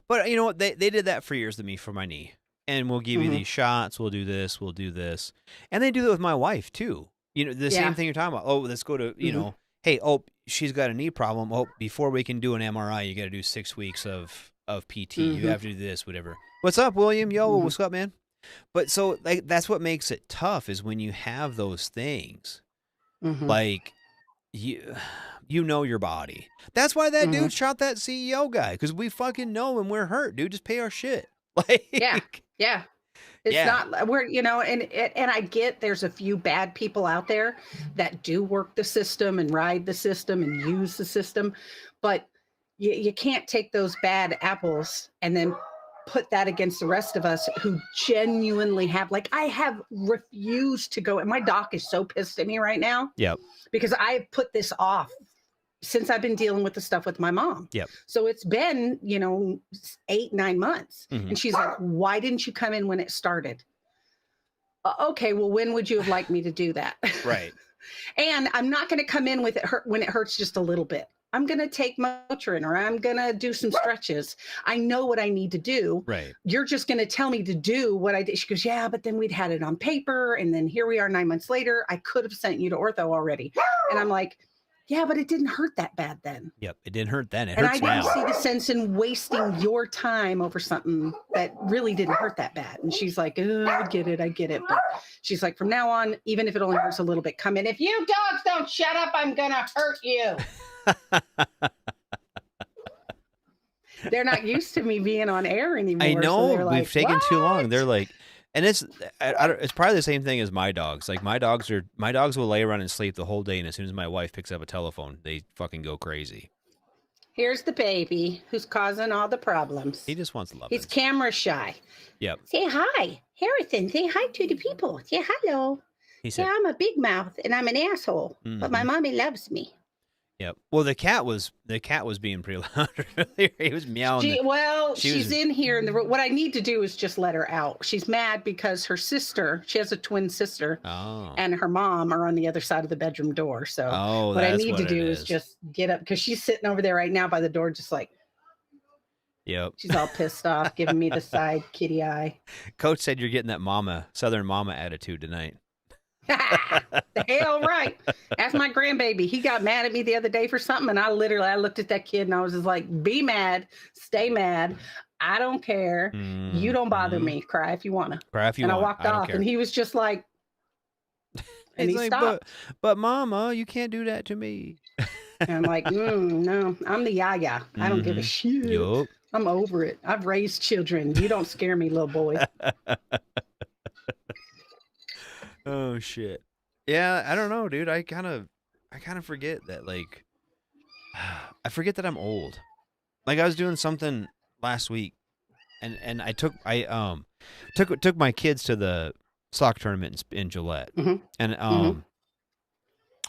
But you know what? They did that for years to me for my knee. And we'll give you these shots. We'll do this. We'll do this. And they do that with my wife too. The same thing you're talking about. Oh, let's go to, hey, she's got a knee problem. Oh, before we can do an MRI, you got to do 6 weeks of PT. You have to do this, whatever. What's up, William? Yo, what's up, man? But so that's what makes it tough is when you have those things. Like you know your body. That's why that dude shot that CEO guy, because we fucking know when we're hurt, dude. Just pay our shit. Like yeah. It's not we're and I get there's a few bad people out there that do work the system and ride the system and use the system, but you can't take those bad apples and then put that against the rest of us who genuinely have, like, I have refused to go, and my doc is so pissed at me right now. Yep. Because I've put this off since I've been dealing with the stuff with my mom. Yep. So it's been, 8-9 months. And she's like, why didn't you come in when it started? Okay, well, when would you have liked me to do that? Right. And I'm not going to come in with it when it hurts just a little bit. I'm going to take Motrin or I'm going to do some stretches. I know what I need to do. Right. You're just going to tell me to do what I did. She goes, yeah, but then we'd had it on paper. And then here we are 9 months later. I could have sent you to ortho already. And I'm like, yeah, but it didn't hurt that bad then. Yep. It didn't hurt then. It and hurts I now. didn't see the sense in wasting your time over something that really didn't hurt that bad. And she's like, I get it. But she's like, from now on, even if it only hurts a little bit, come in. If you dogs don't shut up, I'm going to hurt you. They're not used to me being on air anymore. I know. So we've taken too long. They're like, and it's probably the same thing as my dogs. Like my dogs will lay around and sleep the whole day, and as soon as my wife picks up a telephone, they fucking go crazy. Here's the baby who's causing all the problems. He just wants love. He's camera shy. Yep. Say hi, Harrison. Say hi to the people. Say hello. He said, I'm a big mouth and I'm an asshole, but my mommy loves me. Yep. Well, the cat was being pretty loud earlier. He was meowing. She's in here in the room. What I need to do is just let her out. She's mad because her sister, she has a twin sister, and her mom are on the other side of the bedroom door. So what I need to do is just get up, because she's sitting over there right now by the door, just like, yep. She's all pissed off, giving me the side kitty eye. Coach said you're getting that Southern mama attitude tonight. The hell right. That's my grandbaby. He got mad at me the other day for something, and I looked at that kid and I was just like, be mad, stay mad. I don't care. You don't bother me. Cry if you want to. Cry if you want. And I walked off, and he was just like, and he stopped. But mama, you can't do that to me. And I'm like, no, I'm the yaya. I don't give a shit. Yup. I'm over it. I've raised children. You don't scare me, little boy. Oh shit. Yeah, I don't know, dude. I kind of forget that, like, I forget that I'm old. Like, I was doing something last week, and I took my kids to the soccer tournament in Gillette, and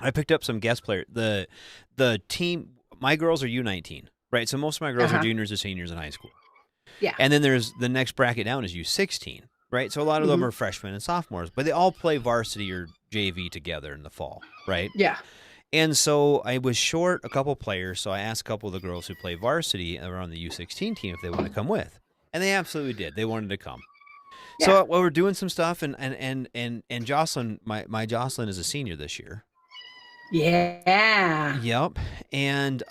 I picked up some guest players. The team, my girls are U19, right? So most of my girls are Uh-huh. juniors or seniors in high school. Yeah. And then there's the next bracket down is U16, right? So a lot of them are freshmen and sophomores, but they all play varsity or JV together in the fall, right? Yeah. And so I was short a couple players, so I asked a couple of the girls who play varsity and are on the U16 team if they want to come with. And they absolutely did. They wanted to come. Yeah. So we're doing some stuff, and Jocelyn, my Jocelyn is a senior this year. Yeah. Yep. And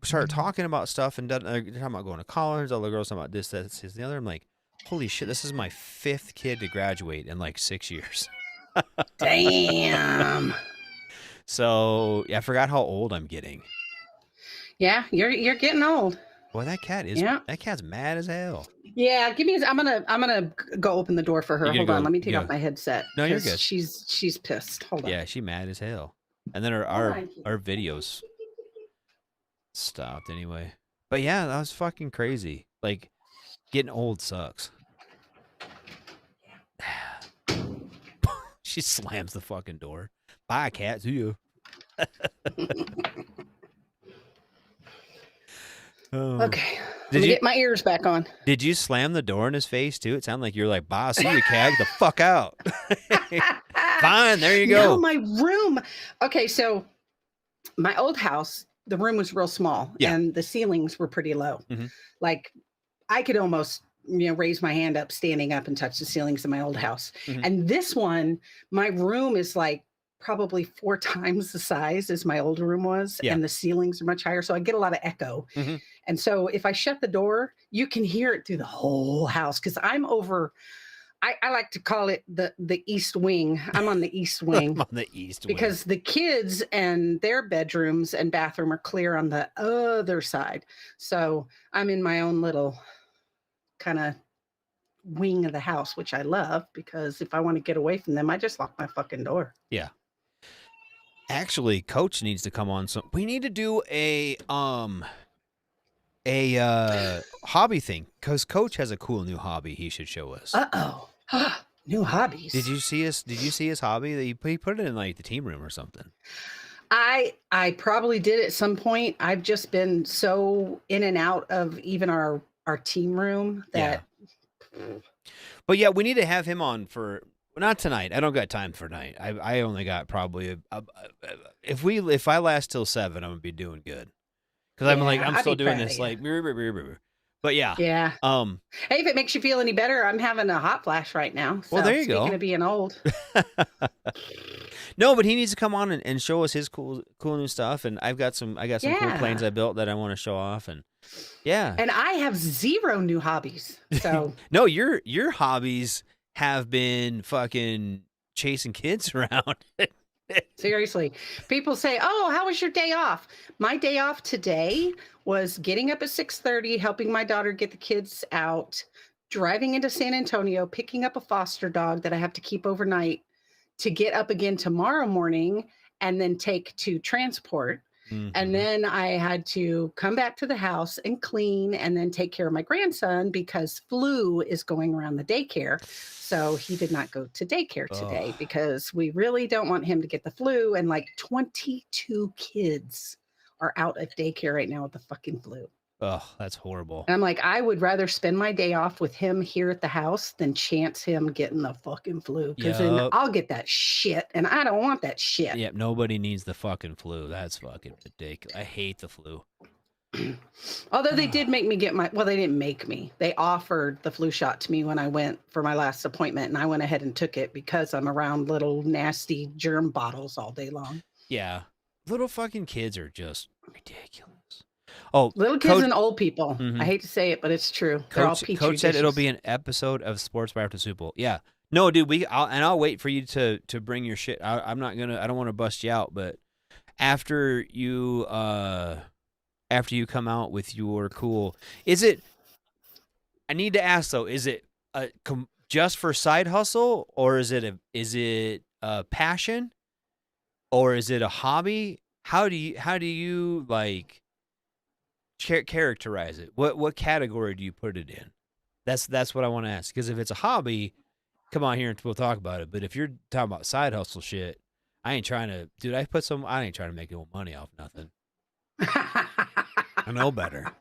started talking about stuff, and they're talking about going to college. All the girls talking about this, that, this, the other. I'm like, holy shit, this is my 5th kid to graduate in like 6 years. Damn. So I forgot how old I'm getting. Yeah, you're getting old. Boy, that cat's mad as hell. Yeah, give me. I'm gonna go open the door for her. Hold on, let me take off my headset. No, you're 'cause good. She's pissed. Hold on. Yeah, she mad as hell. And then our videos stopped anyway. But yeah, that was fucking crazy. Like, getting old sucks. She slams the fucking door. Bye, cat. See you. Okay. Did Let me you get my ears back on. Did you slam the door in his face too? It sounded like you're like, "Bye, see you, cat. Get the fuck out." Fine, there you go. No, my room. Okay, so my old house, the room was real small, and the ceilings were pretty low. Mm-hmm. Like, I could almost raise my hand up, standing up, and touch the ceilings in my old house. Mm-hmm. And this one, my room is like probably 4 times the size as my old room was, and the ceilings are much higher, so I get a lot of echo. Mm-hmm. And so if I shut the door, you can hear it through the whole house, because I'm over. I like to call it the east wing. I'm on the east wing. I'm on the east wing. Because the kids and their bedrooms and bathroom are clear on the other side. So I'm in my own little kind of wing of the house, which I love, because if I want to get away from them, I just lock my fucking door. Yeah. Actually, Coach needs to come on. We need to do a hobby thing, because Coach has a cool new hobby he should show us. New hobbies. Did you see his hobby? That he put it in like the team room or something. I probably did at some point. I've just been so in and out of even our team room that. But yeah, we need to have him on for not tonight. I don't got time for tonight. I only got probably if I last till 7, I'm gonna be doing good. Because I'm still doing this like. But yeah. Yeah. Hey, if it makes you feel any better, I'm having a hot flash right now. So, well, there you go. Speaking of being old. No, but he needs to come on and show us his cool new stuff. And I got some cool planes I built that I want to show off. And yeah. And I have 0 new hobbies. So no, your hobbies have been fucking chasing kids around. Seriously. People say, "Oh, how was your day off?" My day off today was getting up at 6:30, helping my daughter get the kids out, driving into San Antonio, picking up a foster dog that I have to keep overnight, to get up again tomorrow morning and then take to transport. Mm-hmm. And then I had to come back to the house and clean and then take care of my grandson, because flu is going around the daycare. So he did not go to daycare today because we really don't want him to get the flu. And like 22 kids are out of daycare right now with the fucking flu. Oh, that's horrible. And I'm like, I would rather spend my day off with him here at the house than chance him getting the fucking flu, because then I'll get that shit, and I don't want that shit. Yep, nobody needs the fucking flu. That's fucking ridiculous. I hate the flu. Although they did make me get they didn't make me. They offered the flu shot to me when I went for my last appointment, and I went ahead and took it because I'm around little nasty germ bottles all day long. Yeah. Little fucking kids are just ridiculous. Oh, little kids and old people. Mm-hmm. I hate to say it, but it's true. They're all petri Coach said dishes. It'll be an episode of Sports Bar After Super Bowl. Yeah. No, dude, I'll wait for you to bring your shit. I don't want to bust you out, but after you come out with your cool, I need to ask though, is it just for side hustle, or is it a passion, or is it a hobby? How do you like characterize it? What category do you put it in? That's what I want to ask. Because if it's a hobby, come on here and we'll talk about it. But if you're talking about side hustle shit, I ain't trying to make no money off nothing. I know better.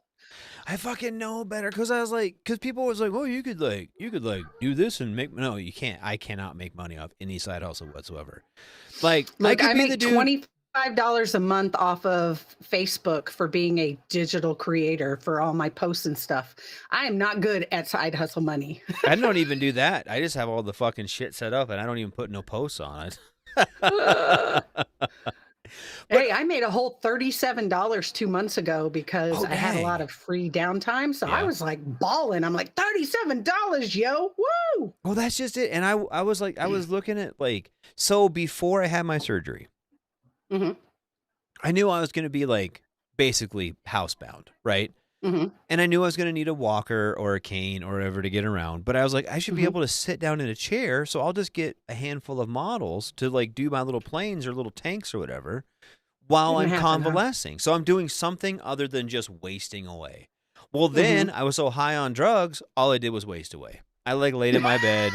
I fucking know better because I was like, because people was like, oh, you could do this and make. No, you can't. I cannot make money off any side hustle whatsoever. Like, Look, I could be make the dude. $25 a month off of Facebook for being a digital creator for all my posts and stuff. I am not good at side hustle money. I don't even do that. I just have all the fucking shit set up and I don't even put no posts on it. Hey, I made a whole $37 2 months ago because Oh, I had a lot dang. of free downtime. So I Yeah. was like balling. I'm like, $37, yo. Woo! Well, that's just it. And I was like, I was looking at like, so before I had my surgery, Mm-hmm. I knew I was going to be like basically housebound, right? Mm-hmm. And I knew I was going to need a walker or a cane or whatever to get around. But I was like, I should be Mhm. able to sit down in a chair. So I'll just get a handful of models to like do my little planes or little tanks or whatever while Didn't I'm happen, huh? convalescing. So I'm doing something other than just wasting away. Well, then I was so high on drugs, all I did was waste away. I like laid in my bed.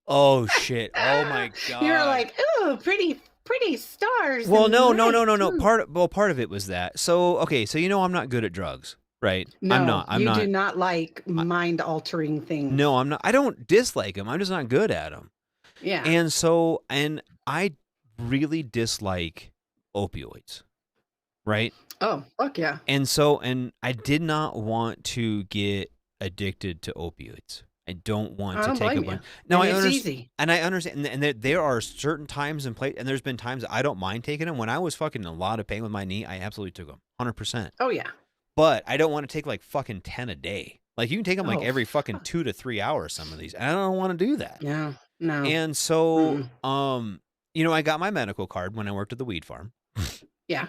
Oh, shit. Oh, my God. You're like, ooh, pretty stars. Well, and no. lights. Ooh. Part of it was that. So, okay, so I'm not good at drugs, right? No, I'm not. you do not like mind-altering things. No, I'm not. I don't dislike them. I'm just not good at them. Yeah. And I really dislike opioids, right? Oh, fuck yeah. And I did not want to get addicted to opioids. I don't want I to don't take a blame bunch. you. No, And I it's understand. easy. And I understand. And there are certain times and place, and there's been times that I don't mind taking them. When I was fucking in a lot of pain with my knee, I absolutely took them, 100%. Oh yeah. But I don't want to take like fucking 10 a day. Like you can take them like Oh, every fucking 2 to 3 hours. Some of these, and I don't want to do that. Yeah. No. And so, I got my medical card when I worked at the weed farm. Yeah.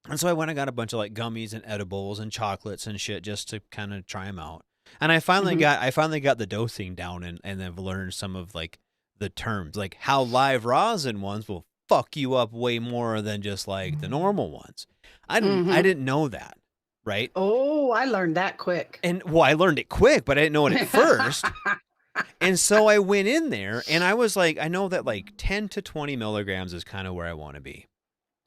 And so I went and got a bunch of like gummies and edibles and chocolates and shit just to kind of try them out. And I finally got the dosing down and have learned some of like the terms, like how live rosin ones will fuck you up way more than just like the normal ones. I didn't know that, right? Oh, I learned that quick. And well, I learned it quick, but I didn't know it at first. And so I went in there and I was like, I know that like 10 to 20 milligrams is kind of where I want to be.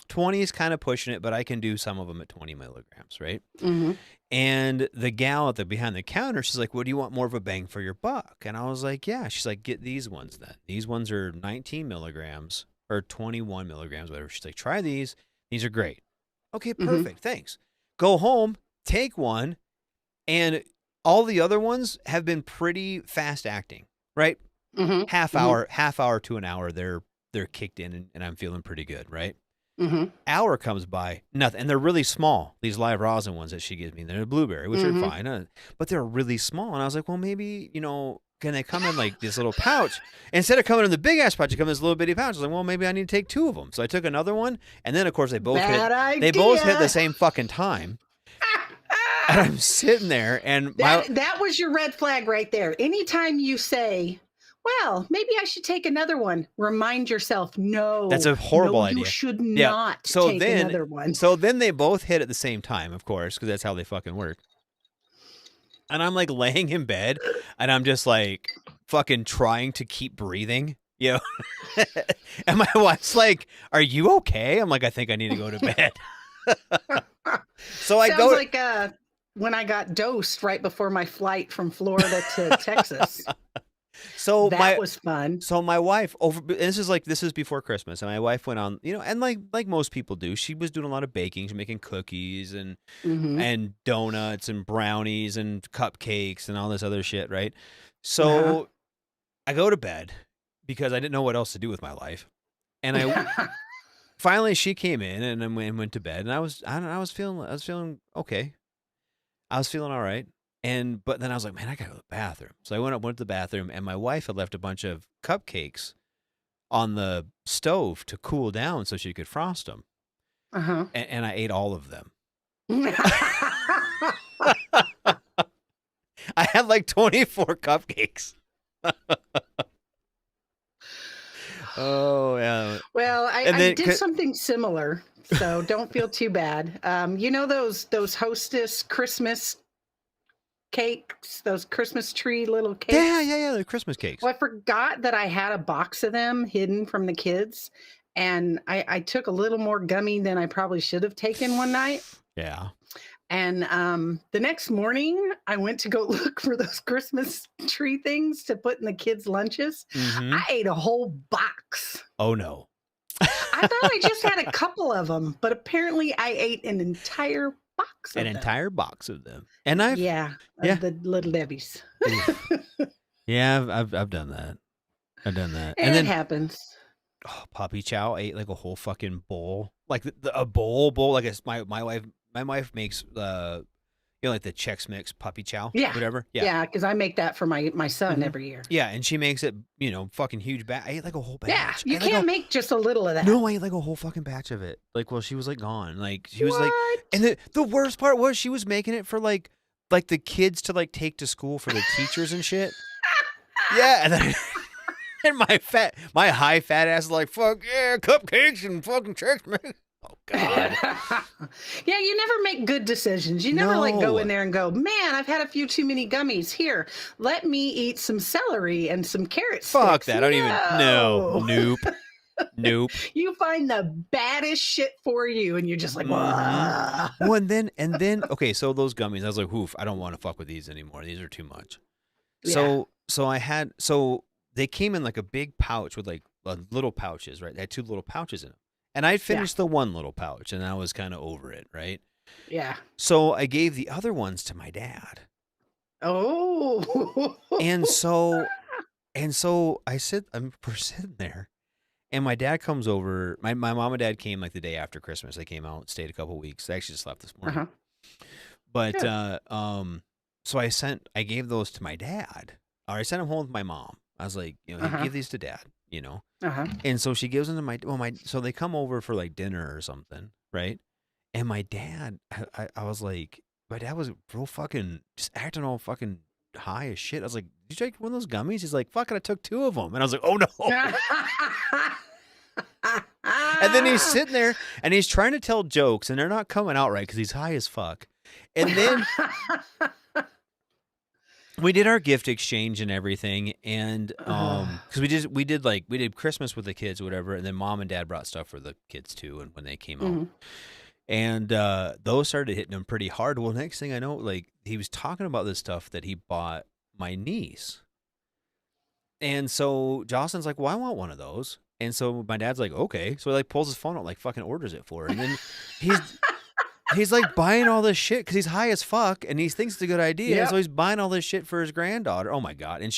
20 is kind of pushing it, but I can do some of them at 20 milligrams, right? Mm-hmm. And the gal behind the counter, she's like, "Well, do you want more of a bang for your buck?" And I was like, "Yeah." She's like, "Get these ones then. These ones are 19 milligrams or 21 milligrams, whatever." She's like, "Try these. These are great." Okay, perfect. Thanks. Go home, take one, and all the other ones have been pretty fast acting, right? Mm-hmm. Half hour to an hour, they're kicked in, and I'm feeling pretty good, right? Mm-hmm. Hour comes by, nothing, and they're really small. These live rosin ones that she gives me, they're blueberry, which are fine, but they're really small. And I was like, well, maybe can they come in like this little pouch instead of coming in the big ass pouch? They come in this little bitty pouch. I was like, well, maybe I need to take 2 of them. So I took another one, and then of course they both hit the same fucking time. And I'm sitting there, and that was your red flag right there. Anytime you say, well, maybe I should take another one, remind yourself, no. That's a horrible idea. You should not take another one. So then they both hit at the same time, of course, because that's how they fucking work. And I'm like laying in bed, and I'm just like fucking trying to keep breathing, And my wife's like, "Are you okay?" I'm like, "I think I need to go to bed." So I Sounds like when I got dosed right before my flight from Florida to Texas. So that was fun. So my wife this is before Christmas, and my wife went on, and like most people do, she was doing a lot of baking. She's making cookies and donuts and brownies and cupcakes and all this other shit, right? So I go to bed because I didn't know what else to do with my life, and finally she came in and then went to bed, and I was feeling okay, I was feeling all right. But then I was like, man, I gotta go to the bathroom. So I went to the bathroom, and my wife had left a bunch of cupcakes on the stove to cool down so she could frost them. And I ate all of them. I had like 24 cupcakes. Oh, yeah. Well, I did something similar, so don't feel too bad. Those Hostess Christmas cakes, those Christmas tree little cakes. Yeah, the Christmas cakes. Well, I forgot that I had a box of them hidden from the kids, and I took a little more gummy than I probably should have taken one night. Yeah. And the next morning, I went to go look for those Christmas tree things to put in the kids' lunches. I ate a whole box. Oh, no. I thought I just had a couple of them, but apparently I ate an entire box of them. An entire box of them. And I've the Little Debbie's. Yeah, I've done that. I've done that. And then it happens. Oh, Puppy Chow ate like a whole fucking bowl, like a bowl. Like my wife makes like the Chex Mix Puppy Chow, whatever. Yeah, because I make that for my son every year. Yeah, and she makes it, fucking huge batch. I ate like a whole batch. Yeah, you can't make just a little of that. No, I ate like a whole fucking batch of it. Like, well, she was like gone. Like she was like, and the worst part was she was making it for like the kids to like take to school for the teachers and shit. Yeah, and then. And my high fat ass is like, fuck yeah, cupcakes and fucking Chex Mix. Oh God. Yeah, you never make good decisions. You never like go in there and go, man, I've had a few too many gummies. Here, let me eat some celery and some carrot sticks. Fuck that. I don't even Nope. Nope. You find the baddest shit for you, and you're just like, wow. Well, and then okay, so those gummies, I was like, oof, I don't want to fuck with these anymore. These are too much. Yeah. So they came in like a big pouch with like little pouches, right? They had 2 little pouches in them. And I finished the one little pouch and I was kind of over it, right? Yeah. So I gave the other ones to my dad. Oh. And so I'm sitting there and my dad comes over. My mom and dad came like the day after Christmas. They came out, stayed a couple weeks. They actually just left this morning. But so I gave those to my dad. Or I sent them home with my mom. I was like, give these to dad, And so she gives them to so they come over for like dinner or something, right? And my dad, I was like, my dad was real fucking, just acting all fucking high as shit. I was like, did you take one of those gummies? He's like, fuck it, I took 2 of them. And I was like, oh no. And then he's sitting there and he's trying to tell jokes and they're not coming out right because he's high as fuck. And then we did our gift exchange and everything, and because we did Christmas with the kids or whatever, and then mom and dad brought stuff for the kids too, and when they came out, and those started hitting him pretty hard. Well, next thing I know, like he was talking about this stuff that he bought my niece, and so Jocelyn's like, "Well, I want one of those," and so my dad's like, "Okay," so he like pulls his phone out, like fucking orders it for her, and then he's like buying all this shit because he's high as fuck and he thinks it's a good idea. Yep. So he's buying all this shit for his granddaughter. Oh my God. And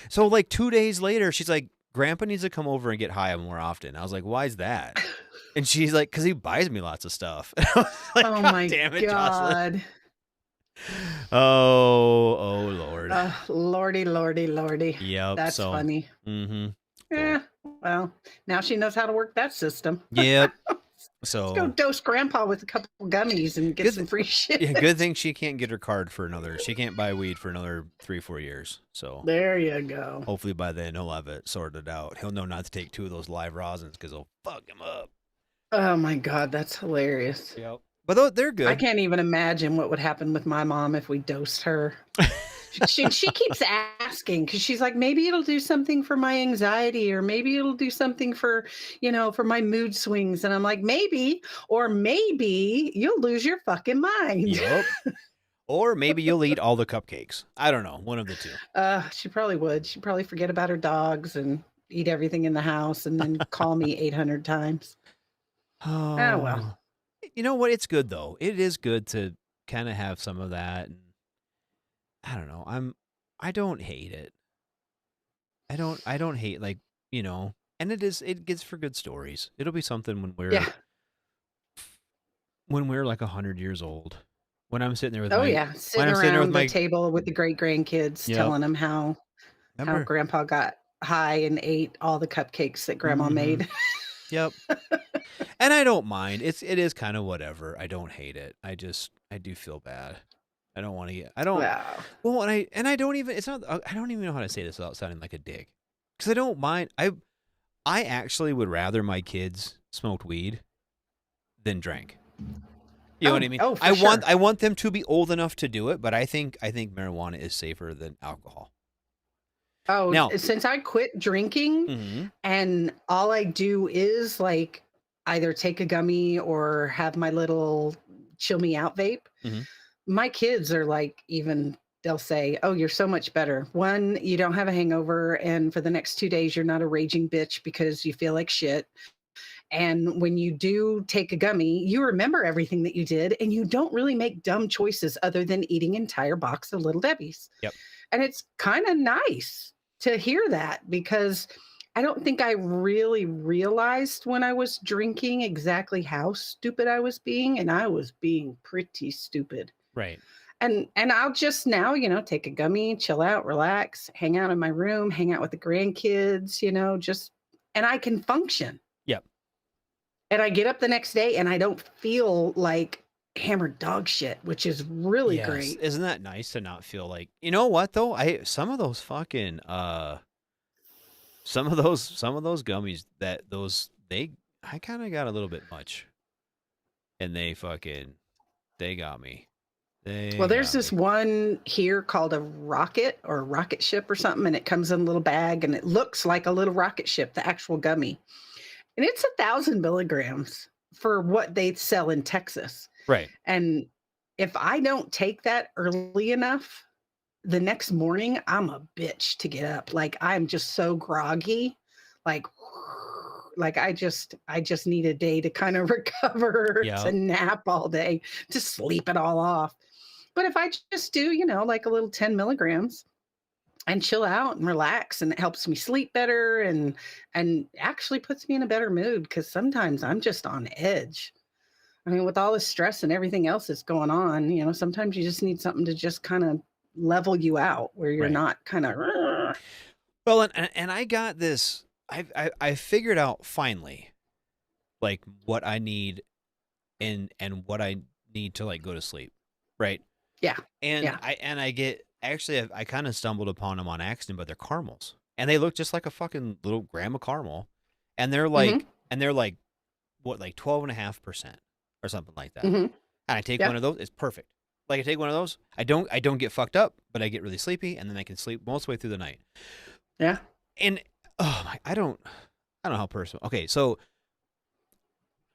so like 2 days later, she's like, Grandpa needs to come over and get high more often. I was like, why is that? And she's like, because he buys me lots of stuff. Like, oh my damn it, God. Jocelyn. Oh Lord. Lordy. Yep. That's funny. Mm-hmm. Yeah. Well, now she knows how to work that system. Yep. So let's go dose Grandpa with a couple gummies and get some free shit. Yeah, good thing she can't get her card she can't buy weed for another 3-4 years. So there you go. Hopefully by then he'll have it sorted out. He'll know not to take 2 of those live rosins because they'll fuck him up. Oh my God, that's hilarious. Yep. But they're good. I can't even imagine what would happen with my mom if we dosed her. She keeps asking because she's like, maybe it'll do something for my anxiety or maybe it'll do something for, for my mood swings. And I'm like, maybe, or maybe you'll lose your fucking mind. Yep. Or maybe you'll eat all the cupcakes. I don't know. One of the 2. She probably would. She'd probably forget about her dogs and eat everything in the house and then call me 800 times. Oh, well. You know what? It's good though. It is good to kind of have some of that. And I don't know. I don't hate it. I don't hate and it gets for good stories. It'll be something when we're like 100 years old. When I'm sitting there with sitting around the table with the great grandkids, telling them how Grandpa got high and ate all the cupcakes that Grandma made. Yep. And I don't mind. It is kind of whatever. I don't hate it. I do feel bad. I don't want to get. I don't. Wow. Well, and I don't even. It's not. I don't even know how to say this without sounding like a dick. Because I don't mind. I actually would rather my kids smoked weed than drank. You know what I mean? Oh, for sure. I want them to be old enough to do it, but I think marijuana is safer than alcohol. Oh, now, since I quit drinking and all I do is like either take a gummy or have my little chill me out vape. Mhm. My kids are like, even they'll say, "Oh, you're so much better. One, you don't have a hangover, and for the next 2 days, you're not a raging bitch because you feel like shit. And when you do take a gummy, you remember everything that you did, and you don't really make dumb choices other than eating an entire box of Little Debbie's." Yep. And it's kind of nice to hear that, because I don't think I really realized when I was drinking exactly how stupid I was being, and I was being pretty stupid. Right. And I'll just now, take a gummy, chill out, relax, hang out in my room, hang out with the grandkids, and I can function. Yep. And I get up the next day and I don't feel like hammered dog shit, which is really great. Isn't that nice to not feel like, you know what though? Some of those fucking some of those gummies I kind of got a little bit much, and they got me. Well, there's this one here called a rocket or rocket ship or something, and it comes in a little bag and it looks like a little rocket ship, the actual gummy. And it's 1,000 milligrams for what they sell in Texas. Right. And if I don't take that early enough, the next morning, I'm a bitch to get up. Like, I'm just so groggy. Like I just need a day to kind of recover, to nap all day, to sleep it all off. But if I just do, like a little 10 milligrams and chill out and relax, and it helps me sleep better and actually puts me in a better mood, because sometimes I'm just on edge. I mean, with all the stress and everything else that's going on, sometimes you just need something to just kind of level you out where you're not kind of. Well, and I got this. I figured out finally, like, what I need and what I need to, like, go to sleep, right? Yeah. And I kind of stumbled upon them on accident, but they're caramels, and they look just like a fucking little gram of caramel, and they're like, what, like 12.5% or something like that. And I take one of those, it's perfect. Like, I take one of those, I don't get fucked up, but I get really sleepy, and then I can sleep most of the way through the night. Yeah. And I don't know how personal. Okay, so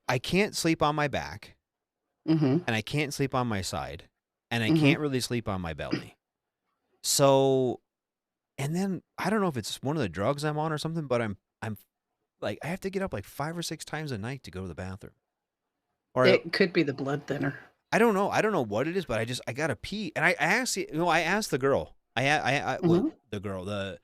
I can't sleep on my back, and I can't sleep on my side, and I can't really sleep on my belly. So, and then I don't know if it's one of the drugs I'm on or something, but I'm like, I have to get up like 5 or 6 times a night to go to the bathroom. Or it could be the blood thinner. I don't know what it is, but I gotta pee. And I asked the girl. The girl, the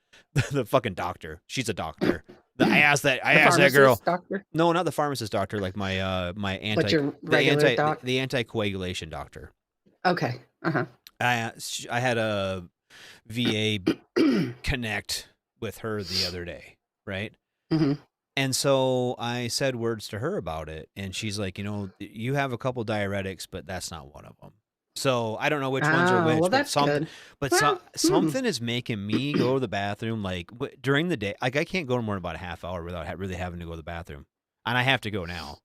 fucking doctor. She's a doctor. I asked that girl. Doctor? No, not the pharmacist doctor. Like my the anticoagulation doctor. Okay. I had a VA connect with her the other day, right? And so I said words to her about it, and she's like, you have a couple diuretics, but that's not one of them. So I don't know which ones are which. Well, that's good. But something is making me go to the bathroom, like, during the day. Like, I can't go more than about a half hour without really having to go to the bathroom, and I have to go now.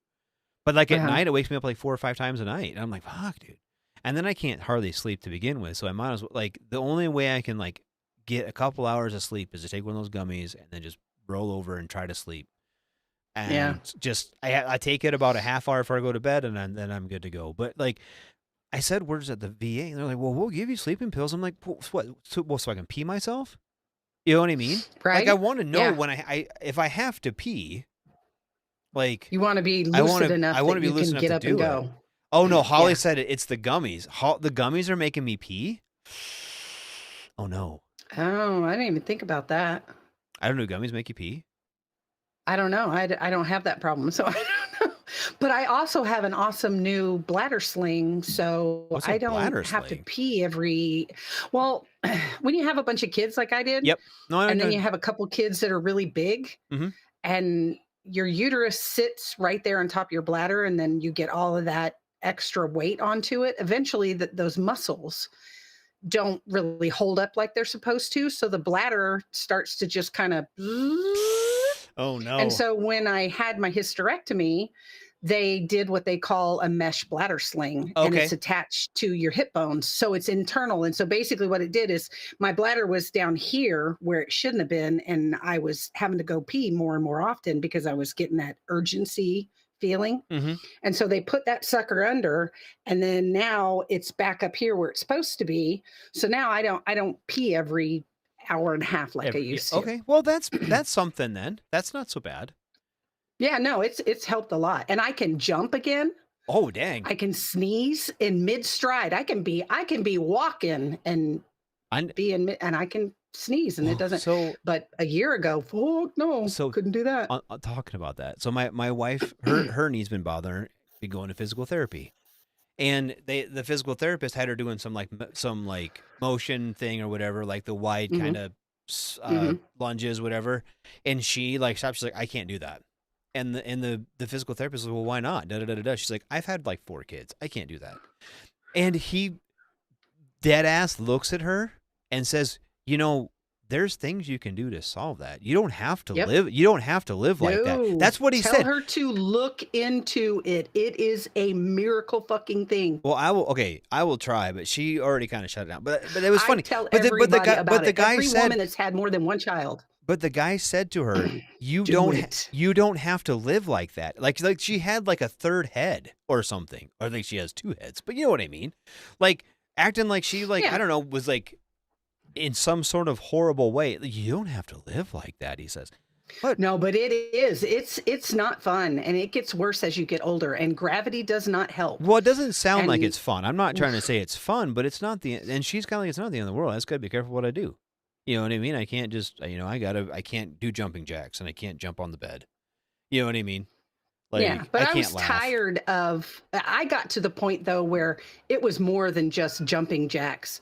But like at night, it wakes me up like 4 or 5 times a night, and I'm like, fuck, dude. And then I can't hardly sleep to begin with, so I might as well, like, the only way I can, like, get a couple hours of sleep is to take one of those gummies and then just roll over and try to sleep. And just I take it about a half hour before I go to bed, and then I'm good to go. But, like, I said words at the VA, and they're like, well, we'll give you sleeping pills. I'm like, what? So I can pee myself? You know what I mean? Right. Like, I want to know when if I have to pee, like, you want to be lucid enough that you can get up and go. Oh, no, Holly said it's the gummies. The gummies are making me pee? Oh, no. Oh, I didn't even think about that. I don't know. Gummies make you pee? I don't know. I don't have that problem, so I don't know. But I also have an awesome new bladder sling, so I don't have to pee every. Well, when you have a bunch of kids like I did, and then you have a couple kids that are really big, and your uterus sits right there on top of your bladder, and then you get all of that extra weight onto it. Eventually, those muscles don't really hold up like they're supposed to, so the bladder starts to just kind of. Oh, no. And so when I had my hysterectomy, they did what they call a mesh bladder sling, and it's attached to your hip bones. So it's internal. And so basically what it did is my bladder was down here where it shouldn't have been. And I was having to go pee more and more often because I was getting that urgency feeling. Mm-hmm. And so they put that sucker under, and then now it's back up here where it's supposed to be. So now I don't pee every hour and a half like I used to. Okay. Well, that's something then. That's not so bad. Yeah, no, it's helped a lot. And I can jump again. Oh, dang. I can sneeze in mid stride. I can be walking and be in and I can sneeze and it doesn't. But a year ago, no, couldn't do that. Talking about that. So my wife, her knee's been bothering her, been going to physical therapy. And the physical therapist had her doing some motion thing or whatever, like the wide kind of lunges, whatever. And she stopped. She's like, I can't do that. And the physical therapist was, well, why not? Da, da, da, da, da. She's like, I've had 4 kids. I can't do that. And he dead ass looks at her and says, there's things you can do to solve that. You don't have to live. You don't have to live like that. That's what he said. Tell her to look into it. It is a miracle fucking thing. Well, I will. Okay, I will try. But she already kind of shut it down. But it was funny. I tell everybody about it. Every said, woman that's had more than one child. But the guy said to her, "You don't have to live like that. Like she had a third head or something, or I think she has 2 heads. But you know what I mean? Acting like she I don't know, was in some sort of horrible way. You don't have to live like that," he says. But it is. It's not fun, and it gets worse as you get older. And gravity does not help. Well, it doesn't sound like it's fun. I'm not trying to say it's fun, but it's not and she's kind of it's not the end of the world. I just gotta be careful what I do. You know what I mean? I can't just, I can't do jumping jacks and I can't jump on the bed. You know what I mean? But I was laugh. tired of, I got to the point though, where it was more than just jumping jacks.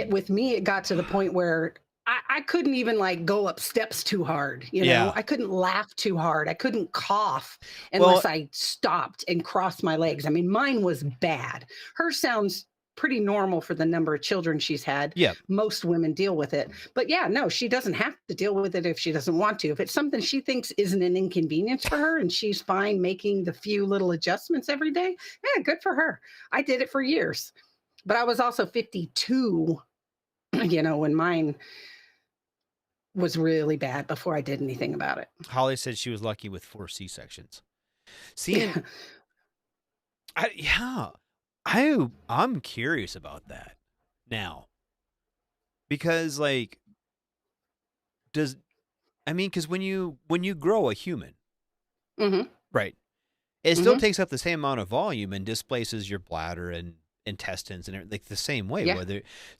With me, it got to the point where I couldn't even go up steps too hard. I couldn't laugh too hard. I couldn't cough unless I stopped and crossed my legs. I mean, mine was bad. Hers sounds pretty normal for the number of children she's had. Yeah. Most women deal with it. But no, she doesn't have to deal with it if she doesn't want to. If it's something she thinks isn't an inconvenience for her and she's fine making the few little adjustments every day, good for her. I did it for years. But I was also 52, when mine was really bad before I did anything about it. Holly said she was lucky with 4 C-sections. See, I'm curious about that now, because because when you grow a human, right, it still takes up the same amount of volume and displaces your bladder and intestines and the same way.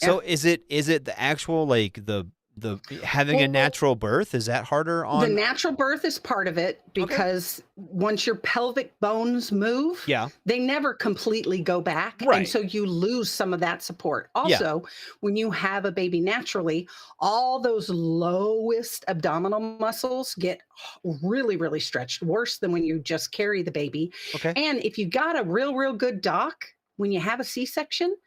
Is it the actual the having a natural birth, is that harder on? The natural birth is part of it because once your pelvic bones move, they never completely go back. Right. And so you lose some of that support. Also, when you have a baby naturally, all those lowest abdominal muscles get really, really stretched, worse than when you just carry the baby. Okay. And if you got a real good doc, when you have a C-section,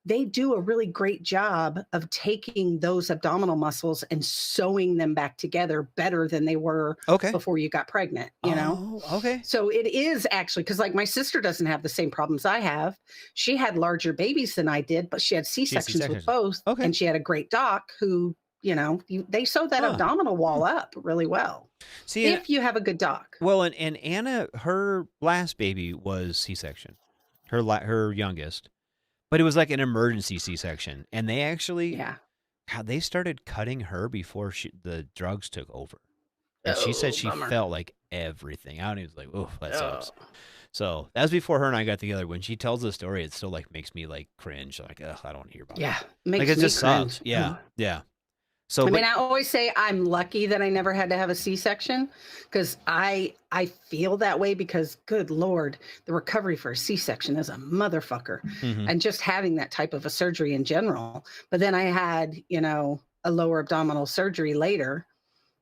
they do a really great job of taking those abdominal muscles and sewing them back together better than they were before you got pregnant, Oh, okay. So it is actually, because my sister doesn't have the same problems I have. She had larger babies than I did, but she had C-sections with both. Okay. And she had a great doc who, they sew that abdominal wall up really well. See, if you have a good doc. Well, and Anna, her last baby was C-section, her youngest. But it was like an emergency C-section, and they actually, they started cutting her before the drugs took over, and she said she felt like everything. I was like, oh, that sucks. So that was before her and I got together. When she tells the story, it still makes me cringe. Ugh, I don't want to hear about it. Yeah, makes it me just cringe. sucks. Yeah, yeah. So I always say I'm lucky that I never had to have a C-section, because I feel that way, because good Lord, the recovery for a C-section is a motherfucker. And just having that type of a surgery in general. But then I had, a lower abdominal surgery later.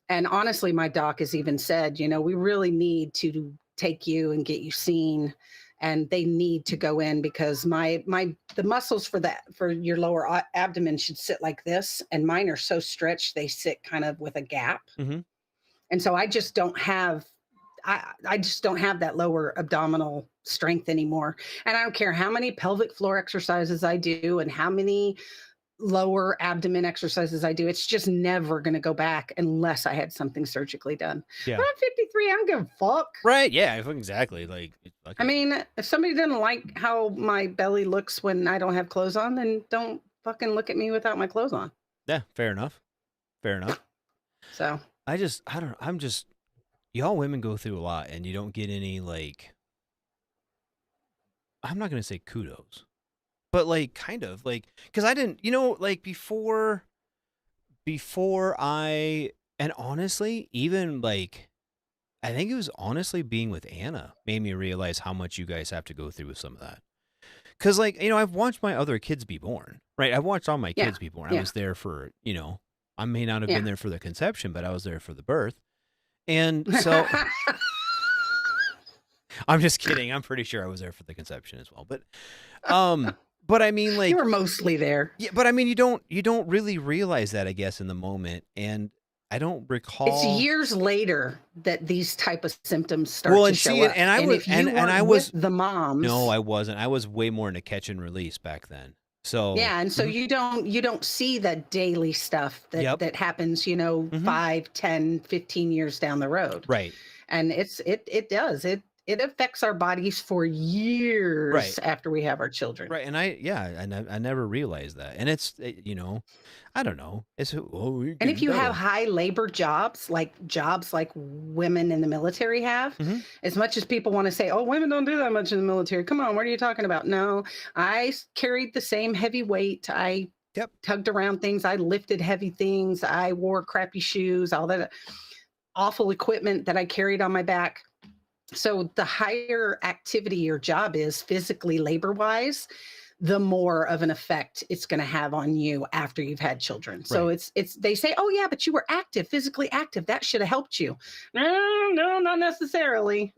And honestly, my doc has even said, we really need to take you and get you seen. And they need to go in, because the muscles for your lower abdomen should sit like this, and mine are so stretched they sit kind of with a gap. And so I just don't have that lower abdominal strength anymore. And I don't care how many pelvic floor exercises I do and how many lower abdomen exercises I do, it's just never going to go back unless I had something surgically done. Yeah. But I'm 53. I don't give a fuck. Right. Yeah. Exactly. Like, I mean, if somebody doesn't like how my belly looks when I don't have clothes on, then don't fucking look at me without my clothes on. yeah, fair enough. Fair enough. So I don't know. I'm just, y'all women go through a lot and you don't get any, like, I'm not going to say kudos, but like, kind of like, cause I didn't, like before and honestly, even like, I think it was honestly being with Anna made me realize how much you guys have to go through with some of that. Cause like, I've watched my other kids be born, right? I've watched all my kids be born. I was there for, I may not have been there for the conception, but I was there for the birth. And so I'm just kidding. I'm pretty sure I was there for the conception as well. But I mean, like, you were mostly there. Yeah, but I mean, you don't really realize that, I guess, in the moment. And I don't recall. It's years later that these type of symptoms start to show up. And I was, if you and I was with the moms. No, I wasn't. I was way more into catch and release back then. So yeah, and so you don't see that daily stuff that happens, 5, 10, 15 years down the road. Right. And it affects our bodies for years after we have our children. Right. And I never realized that. And it's, I don't know. It's and if you have high labor jobs like women in the military have, as much as people want to say, oh, women don't do that much in the military. Come on, what are you talking about? No, I carried the same heavy weight. I tugged around things. I lifted heavy things. I wore crappy shoes, all that awful equipment that I carried on my back. So the higher activity your job is physically labor-wise, the more of an effect it's going to have on you after you've had children. Right. So it's they say, oh yeah, but you were active, physically active. That should have helped you. No, not necessarily.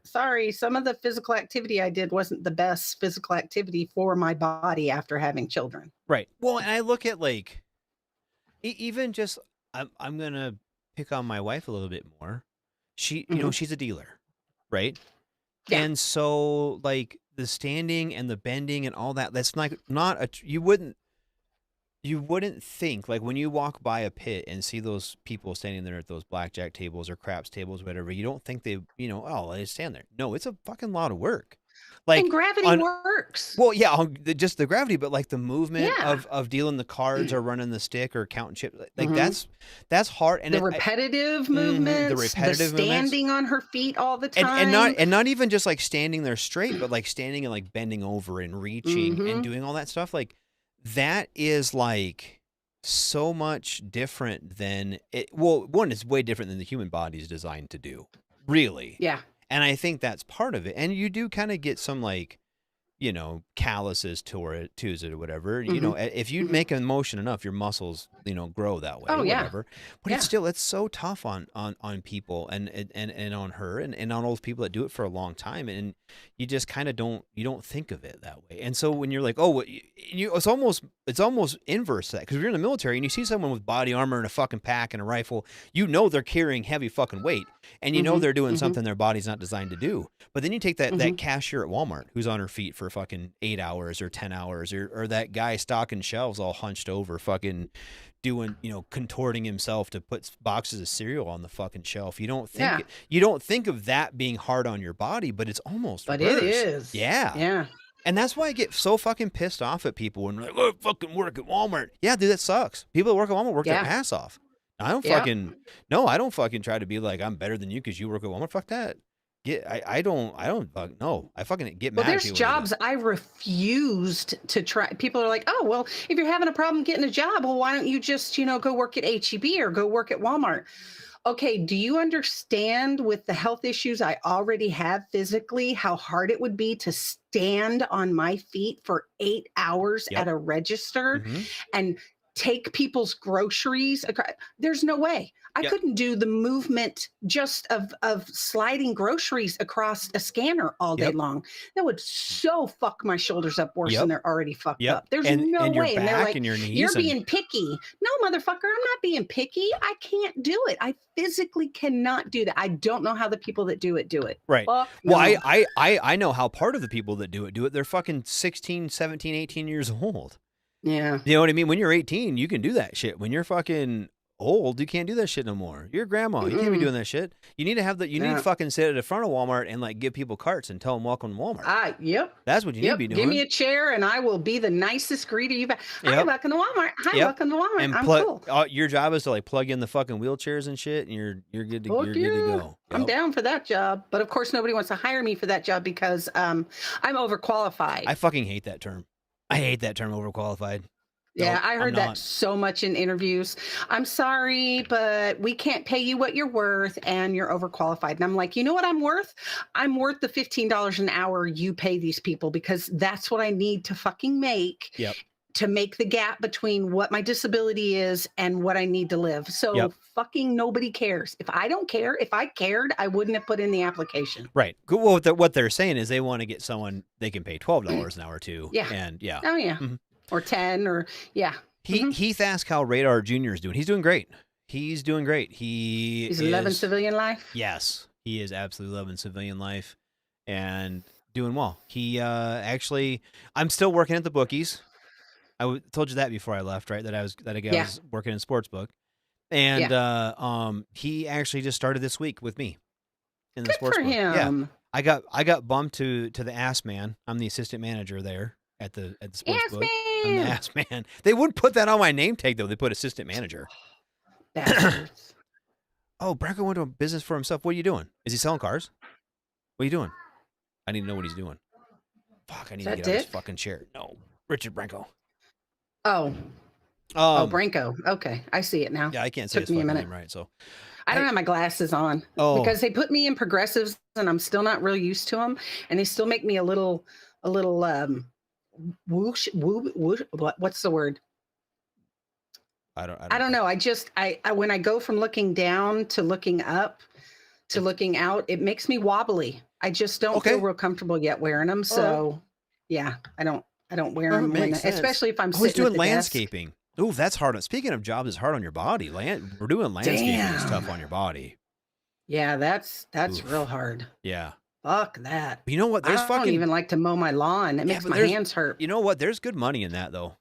Sorry. Some of the physical activity I did wasn't the best physical activity for my body after having children. Right. Well, and I look at like, even just, I'm going to pick on my wife a little bit more. She, she's a dealer. Right. Yeah. And so like the standing and the bending and all that, that's you wouldn't think, like when you walk by a pit and see those people standing there at those blackjack tables or craps tables, whatever, you don't think they, they stand there. No, it's a fucking lot of work. Like, and gravity works. Well, yeah, just the gravity, but like the movement of dealing the cards or running the stick or counting chips, like that's hard. And the repetitive movements, the standing on her feet all the time, and not even just like standing there straight, but like standing and like bending over and reaching and doing all that stuff. Like that is like so much different than it. Well, one, it's way different than the human body is designed to do. Really, yeah. And I think that's part of it. And you do kind of get some like, calluses to it or whatever. If you make a motion enough, your muscles, grow that way. Oh, or yeah. Whatever. But it's so tough on people and on her and on those people that do it for a long time. And you just kind of don't think of it that way. And so when you're like, oh, it's almost inverse to that. Because if you're in the military and you see someone with body armor and a fucking pack and a rifle, they're carrying heavy fucking weight. And they're doing something their body's not designed to do. But then you take that cashier at Walmart who's on her feet for fucking 8 hours or 10 hours or that guy stocking shelves all hunched over fucking doing, contorting himself to put boxes of cereal on the fucking shelf. You don't think of that being hard on your body, but it's almost worse. It is. Yeah. Yeah. And that's why I get so fucking pissed off at people when they're like, oh, I fucking work at Walmart. Yeah, dude, that sucks. People that work at Walmart work their ass off. I don't fucking try to be like, I'm better than you because you work at Walmart. Fuck that. I fucking get mad. Well, there's jobs I refused to try. People are like, oh, well, if you're having a problem getting a job, well, why don't you just, go work at H-E-B or go work at Walmart? Okay, do you understand with the health issues I already have physically, how hard it would be to stand on my feet for 8 hours at a register and take people's groceries? There's no way. I couldn't do the movement just of sliding groceries across a scanner all day long. That would so fuck my shoulders up worse than they're already fucked up. There's no way. And they're like, and your knees you're being picky. No, motherfucker, I'm not being picky. I can't do it. I physically cannot do that. I don't know how the people that do it do it. Right. Well, I know how part of the people that do it. They're fucking 16, 17, 18 years old. Yeah. You know what I mean? When you're 18, you can do that shit. When you're fucking old, you can't do that shit no more. You're a grandma. You can't be doing that shit. You need to have you need to fucking sit at the front of Walmart and like give people carts and tell them welcome to Walmart. Yep. That's what you need to be doing. Give me a chair and I will be the nicest greeter you've had. Hi, Yep. welcome to Walmart. Hi, Yep. welcome to Walmart. And I'm cool. your job is to like plug in the fucking wheelchairs and shit, and you're good to you're good to go. Yep. I'm down for that job, but of course nobody wants to hire me for that job because I'm overqualified. I fucking hate that term. I hate that term, overqualified. Yeah, Nope, I heard that so much in interviews. I'm sorry, but we can't pay you what you're worth and you're overqualified. And I'm like, you know what I'm worth? I'm worth the $15 an hour you pay these people because that's what I need to fucking make to make the gap between what my disability is and what I need to live. So fucking nobody cares. If I don't care, if I cared, I wouldn't have put in the application. Right. Well, what they're saying is they want to get someone they can pay $12 an hour to. Yeah. And yeah. Oh, yeah. Mm-hmm. Or 10 or Heath asked how Radar Jr. is doing. He's doing great. He's doing great. He's loving civilian life. Yes, he is absolutely loving civilian life and doing well. He actually, I'm still working at the bookies. I told you that before I left, right? That I was working in sportsbook, and he actually just started this week with me in the Good for sportsbook. him. Yeah, I got bumped to the ass man. I'm the assistant manager there at the sportsbook. I'm the ass man. They wouldn't put that on my name tag though. They put assistant manager. Bastards. Oh, Branko went to a business for himself. What are you doing? Is he selling cars? What are you doing? I need to know what he's doing. Fuck, I need to get out of this fucking chair. No, Richard Branko. Oh, Branko. Okay, I see it now. Yeah, I can't say his fucking name right. So I don't have my glasses on because they put me in progressives and I'm still not real used to them, and they still make me a little whoosh. What's the word? I don't know. I when I go from looking down to looking up to looking out, it makes me wobbly. I just don't feel real comfortable yet wearing them. So yeah, I don't wear them, especially if I'm sitting doing at the landscaping. Oh, that's hard. Speaking of jobs, it's hard on your body. We're doing landscaping is tough on your body. Yeah, that's real hard. Yeah. Fuck that. You know what? I don't even like to mow my lawn. It makes my hands hurt. You know what? There's good money in that though.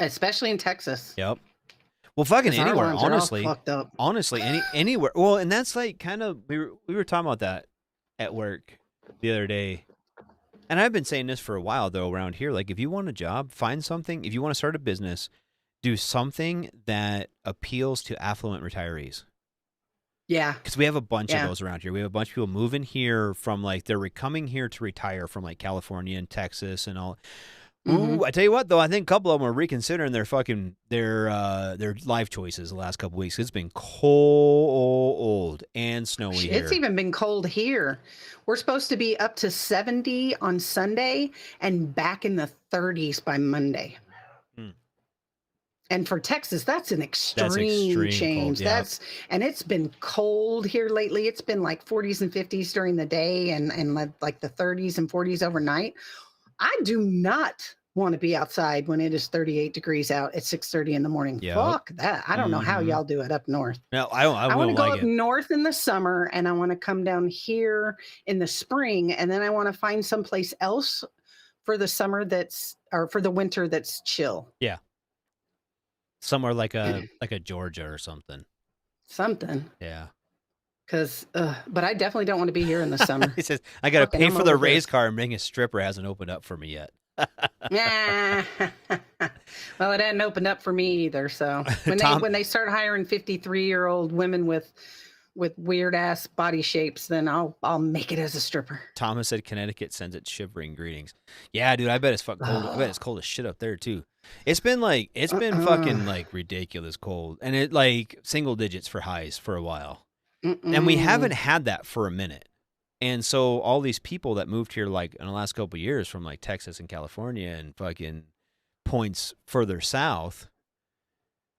Especially in Texas. Yep. Well, fucking anywhere, honestly. Fucked up. Honestly, anywhere. Well, and that's like kind of we were talking about that at work the other day. And I've been saying this for a while though around here. Like if you want a job, find something. If you want to start a business, do something that appeals to affluent retirees. Yeah. Because we have a bunch of those around here. We have a bunch of people moving here from like they're coming here to retire from like California and Texas and all. Ooh, I tell you what though, I think a couple of them are reconsidering their life choices the last couple of weeks. It's been cold and snowy here. It's even been cold here. We're supposed to be up to 70 on Sunday and back in the 30s by Monday. And for Texas, that's an extreme change. Cold, yeah. And it's been cold here lately. It's been like 40s and 50s during the day and like the 30s and 40s overnight. I do not want to be outside when it is 38 degrees out at 6:30 in the morning. Yep. Fuck that. I don't know how y'all do it up north. No, I want to go up north in the summer and I want to come down here in the spring, and then I want to find someplace else for the summer for the winter that's chill. Yeah. Somewhere like a Georgia or something. Something. Yeah. But I definitely don't want to be here in the summer. He says, I got to pay for the race car and being a stripper hasn't opened up for me yet. Nah. Well, it hadn't opened up for me either. So when they start hiring 53-year-old women with weird ass body shapes, then I'll make it as a stripper. Thomas said Connecticut sends its shivering greetings. Yeah, dude, I bet it's fucking cold. I bet it's cold as shit up there too. It's been fucking like ridiculous cold, and it like single digits for highs for a while. And we haven't had that for a minute. And so all these people that moved here like in the last couple of years from like Texas and California and fucking points further south,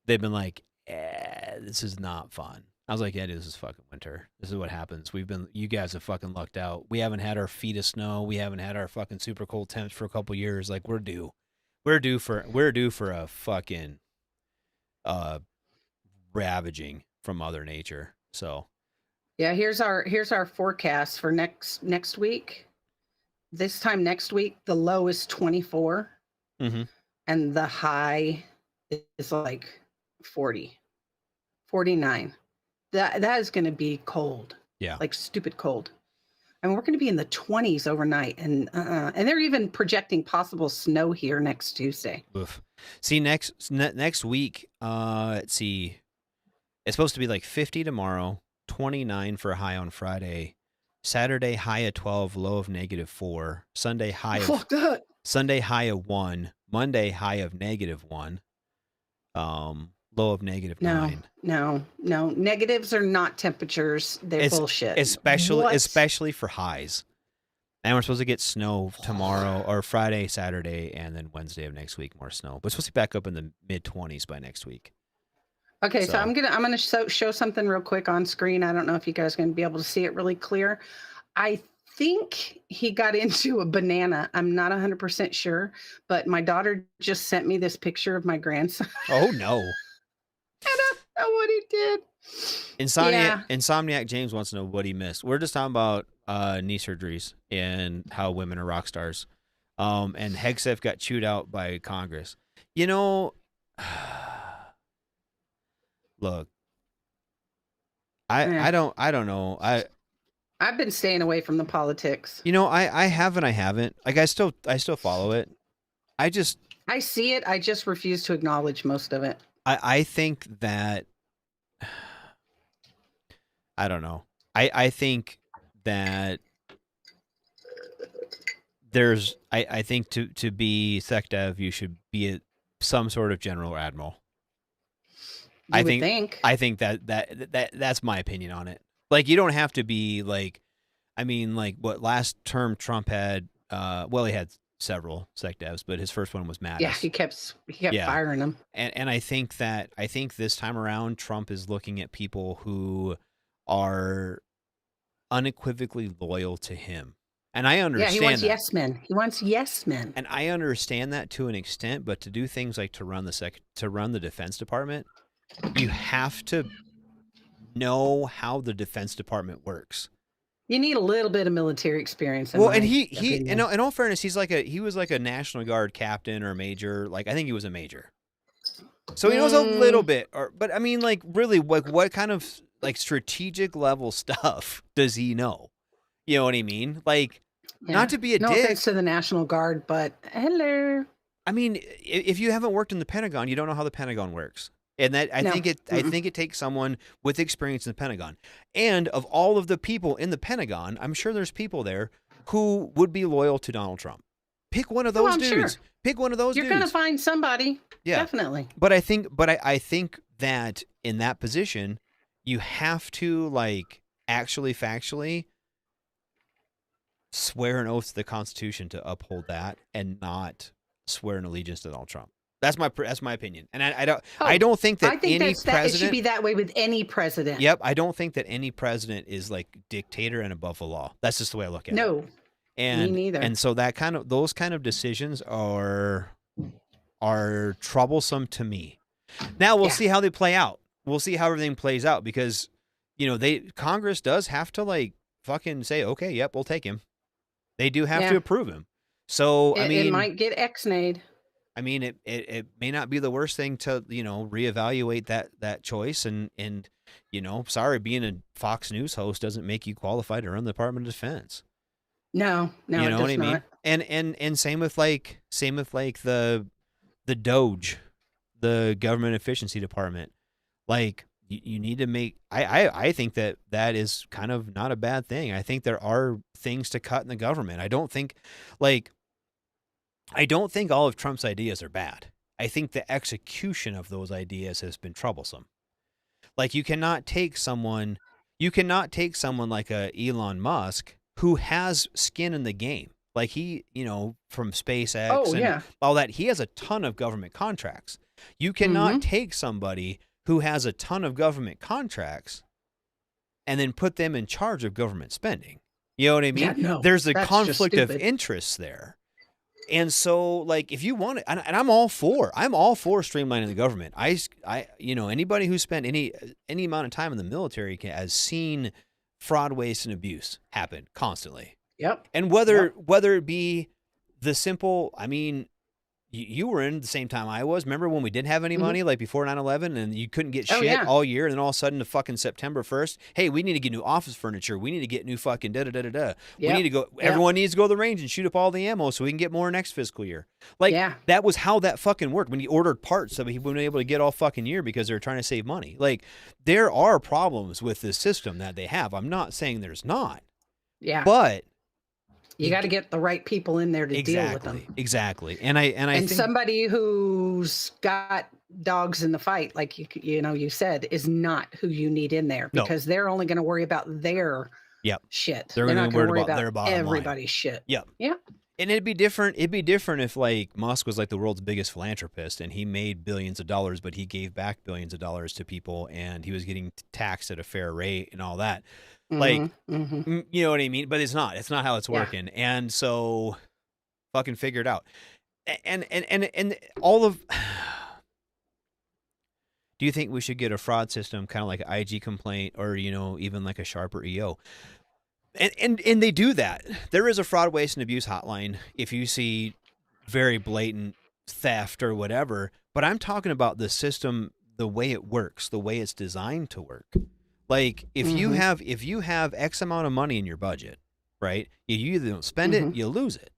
they've been like, this is not fun. I was like, yeah, this is fucking winter. This is what happens. You guys have fucking lucked out. We haven't had our feet of snow. We haven't had our fucking super cold temps for a couple of years. Like we're due for a fucking ravaging from Mother Nature. So yeah, here's our forecast for next week. This time next week, the low is 24. and the high is like 40, 49. That is going to be cold. Yeah. Like stupid cold. I mean, we're going to be in the 20s overnight, and they're even projecting possible snow here next Tuesday. Oof. See, next week, let's see, it's supposed to be like 50 tomorrow, 29 for a high on Friday, Saturday high of 12, low of -4, Sunday high of 1, Monday high of -1, low of -9. No. Negatives are not temperatures. They're bullshit. Especially for highs. And we're supposed to get snow tomorrow or Friday, Saturday, and then Wednesday of next week, more snow. But it's supposed to be back up in the mid-20s by next week. Okay, so I'm gonna show something real quick on screen. I don't know if you guys are gonna be able to see it really clear. I think he got into a banana. I'm not 100% sure, but my daughter just sent me this picture of my grandson. Oh no. I don't know what he did. Insomniac James wants to know what he missed. We're just talking about knee surgeries and how women are rock stars. And Hegseth got chewed out by Congress. You know, look, I don't know. I've been staying away from the politics. You know, I have and I haven't. Like I still follow it. I see it. I just refuse to acknowledge most of it. I think that I don't know. I think that I think to be SecDev you should be some sort of general or admiral. I think that's my opinion on it. Like you don't have to be like, I mean, like what last term Trump had, well, he had several SecDevs, but his first one was Mattis. Yeah, he kept firing them. And I think this time around Trump is looking at people who are unequivocally loyal to him. And I understand. Yeah, he wants that. yes men. He wants yes men. And I understand that to an extent, but to do things like to run the Defense Department, you have to know how the Defense Department works. You need a little bit of military experience. Well, and he in all fairness, he was like a National Guard captain or major. Like I think he was a major, so he knows a little bit. But I mean, like really, like what kind of like strategic level stuff does he know? You know what I mean? Like not to be a no dick. offense to the National Guard, but hello. I mean, if you haven't worked in the Pentagon, you don't know how the Pentagon works. And that I think it takes someone with experience in the Pentagon. And of all of the people in the Pentagon, I'm sure there's people there who would be loyal to Donald Trump. Pick one of those dudes. Sure. Pick one of those dudes. You're going to find somebody. Yeah. Definitely. But I think that in that position, you have to like actually factually swear an oath to the Constitution to uphold that and not swear an allegiance to Donald Trump. That's my opinion, and I don't think that president it should be that way with any president. Yep, I don't think that any president is like dictator and above the law. That's just the way I look at it. No, me neither. And so those kind of decisions are troublesome to me. Now we'll see how they play out. We'll see how everything plays out because Congress does have to like fucking say, okay, yep, we'll take him. They do have to approve him. So it might get ex-nayed. I mean, it may not be the worst thing to, reevaluate that choice. And sorry, being a Fox News host doesn't make you qualified to run the Department of Defense. No, you know what I mean? Not. And same with the DOJ, the Government Efficiency Department. Like you need to make, I think that is kind of not a bad thing. I think there are things to cut in the government. I don't think all of Trump's ideas are bad. I think the execution of those ideas has been troublesome. Like you cannot take someone like Elon Musk who has skin in the game. Like he, from SpaceX and all that, he has a ton of government contracts. You cannot take somebody who has a ton of government contracts and then put them in charge of government spending. You know what I mean? Yeah, no, there's a conflict of interest there. And so, like, if you want it, and I'm all for streamlining the government. Anybody who spent any amount of time in the military has seen fraud, waste, and abuse happen constantly. Yep. And whether it be the simple, you were in the same time I was. Remember when we didn't have any money, like before 9/11, and you couldn't get shit all year, and then all of a sudden, the fucking September 1st, hey, we need to get new office furniture. We need to get new fucking da-da-da-da-da. We need to go, everyone needs to go to the range and shoot up all the ammo so we can get more next fiscal year. Like, that was how that fucking worked. When you ordered parts that we weren't able to get all fucking year because they were trying to save money. Like, there are problems with this system that they have. I'm not saying there's not. Yeah. But you got to get the right people in there to deal with them. Exactly. And I think somebody who's got dogs in the fight, like you said, is not who you need in there, because they're only going to worry about their shit. They're not going to worry about everybody's shit. Yep. Yeah. And it'd be different if like Musk was like the world's biggest philanthropist and he made billions of dollars, but he gave back billions of dollars to people and he was getting taxed at a fair rate and all that. Like, you know what I mean? But it's not how it's working. And so fucking figure it out. And all of, do you think we should get a fraud system kind of like an IG complaint or, even like a sharper EO? And they do that. There is a fraud, waste, and abuse hotline if you see very blatant theft or whatever. But I'm talking about the system, the way it works, the way it's designed to work. Like if you have X amount of money in your budget, right? You either don't spend it, you lose it.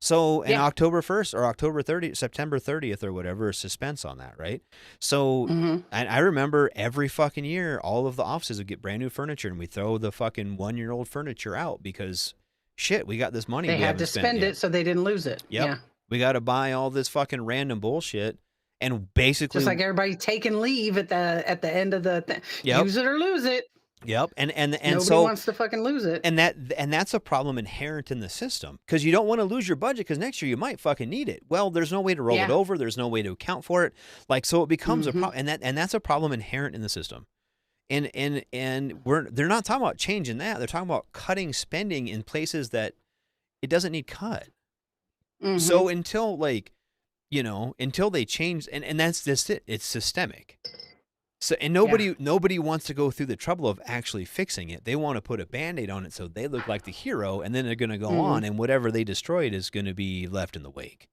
So in October 1st or October 30th, September 30th or whatever, suspense on that, right? So and I remember every fucking year, all of the offices would get brand new furniture and we throw the fucking 1-year-old furniture out because shit, we got this money. They had to spend it so they didn't lose it. Yep. Yeah. We got to buy all this fucking random bullshit. And basically, just like everybody taking leave at the end of the thing. Use it or lose it. Yep. And nobody wants to fucking lose it. And that's a problem inherent in the system because you don't want to lose your budget because next year you might fucking need it. Well, there's no way to roll it over. There's no way to account for it. Like, so it becomes a problem, and that's a problem inherent in the system. And they're not talking about changing that. They're talking about cutting spending in places that it doesn't need cut. So until until they change, and that's just it. It's systemic. So, and nobody wants to go through the trouble of actually fixing it. They want to put a Band-Aid on it so they look like the hero, and then they're going to go on, and whatever they destroyed is going to be left in the wake.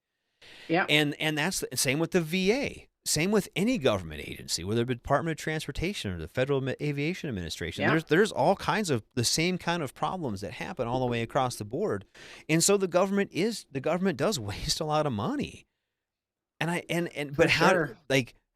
Yeah. And that's the same with the VA. Same with any government agency, whether it be Department of Transportation or the Federal Aviation Administration. Yeah. There's all kinds of the same kind of problems that happen all the way across the board. And so the government does waste a lot of money.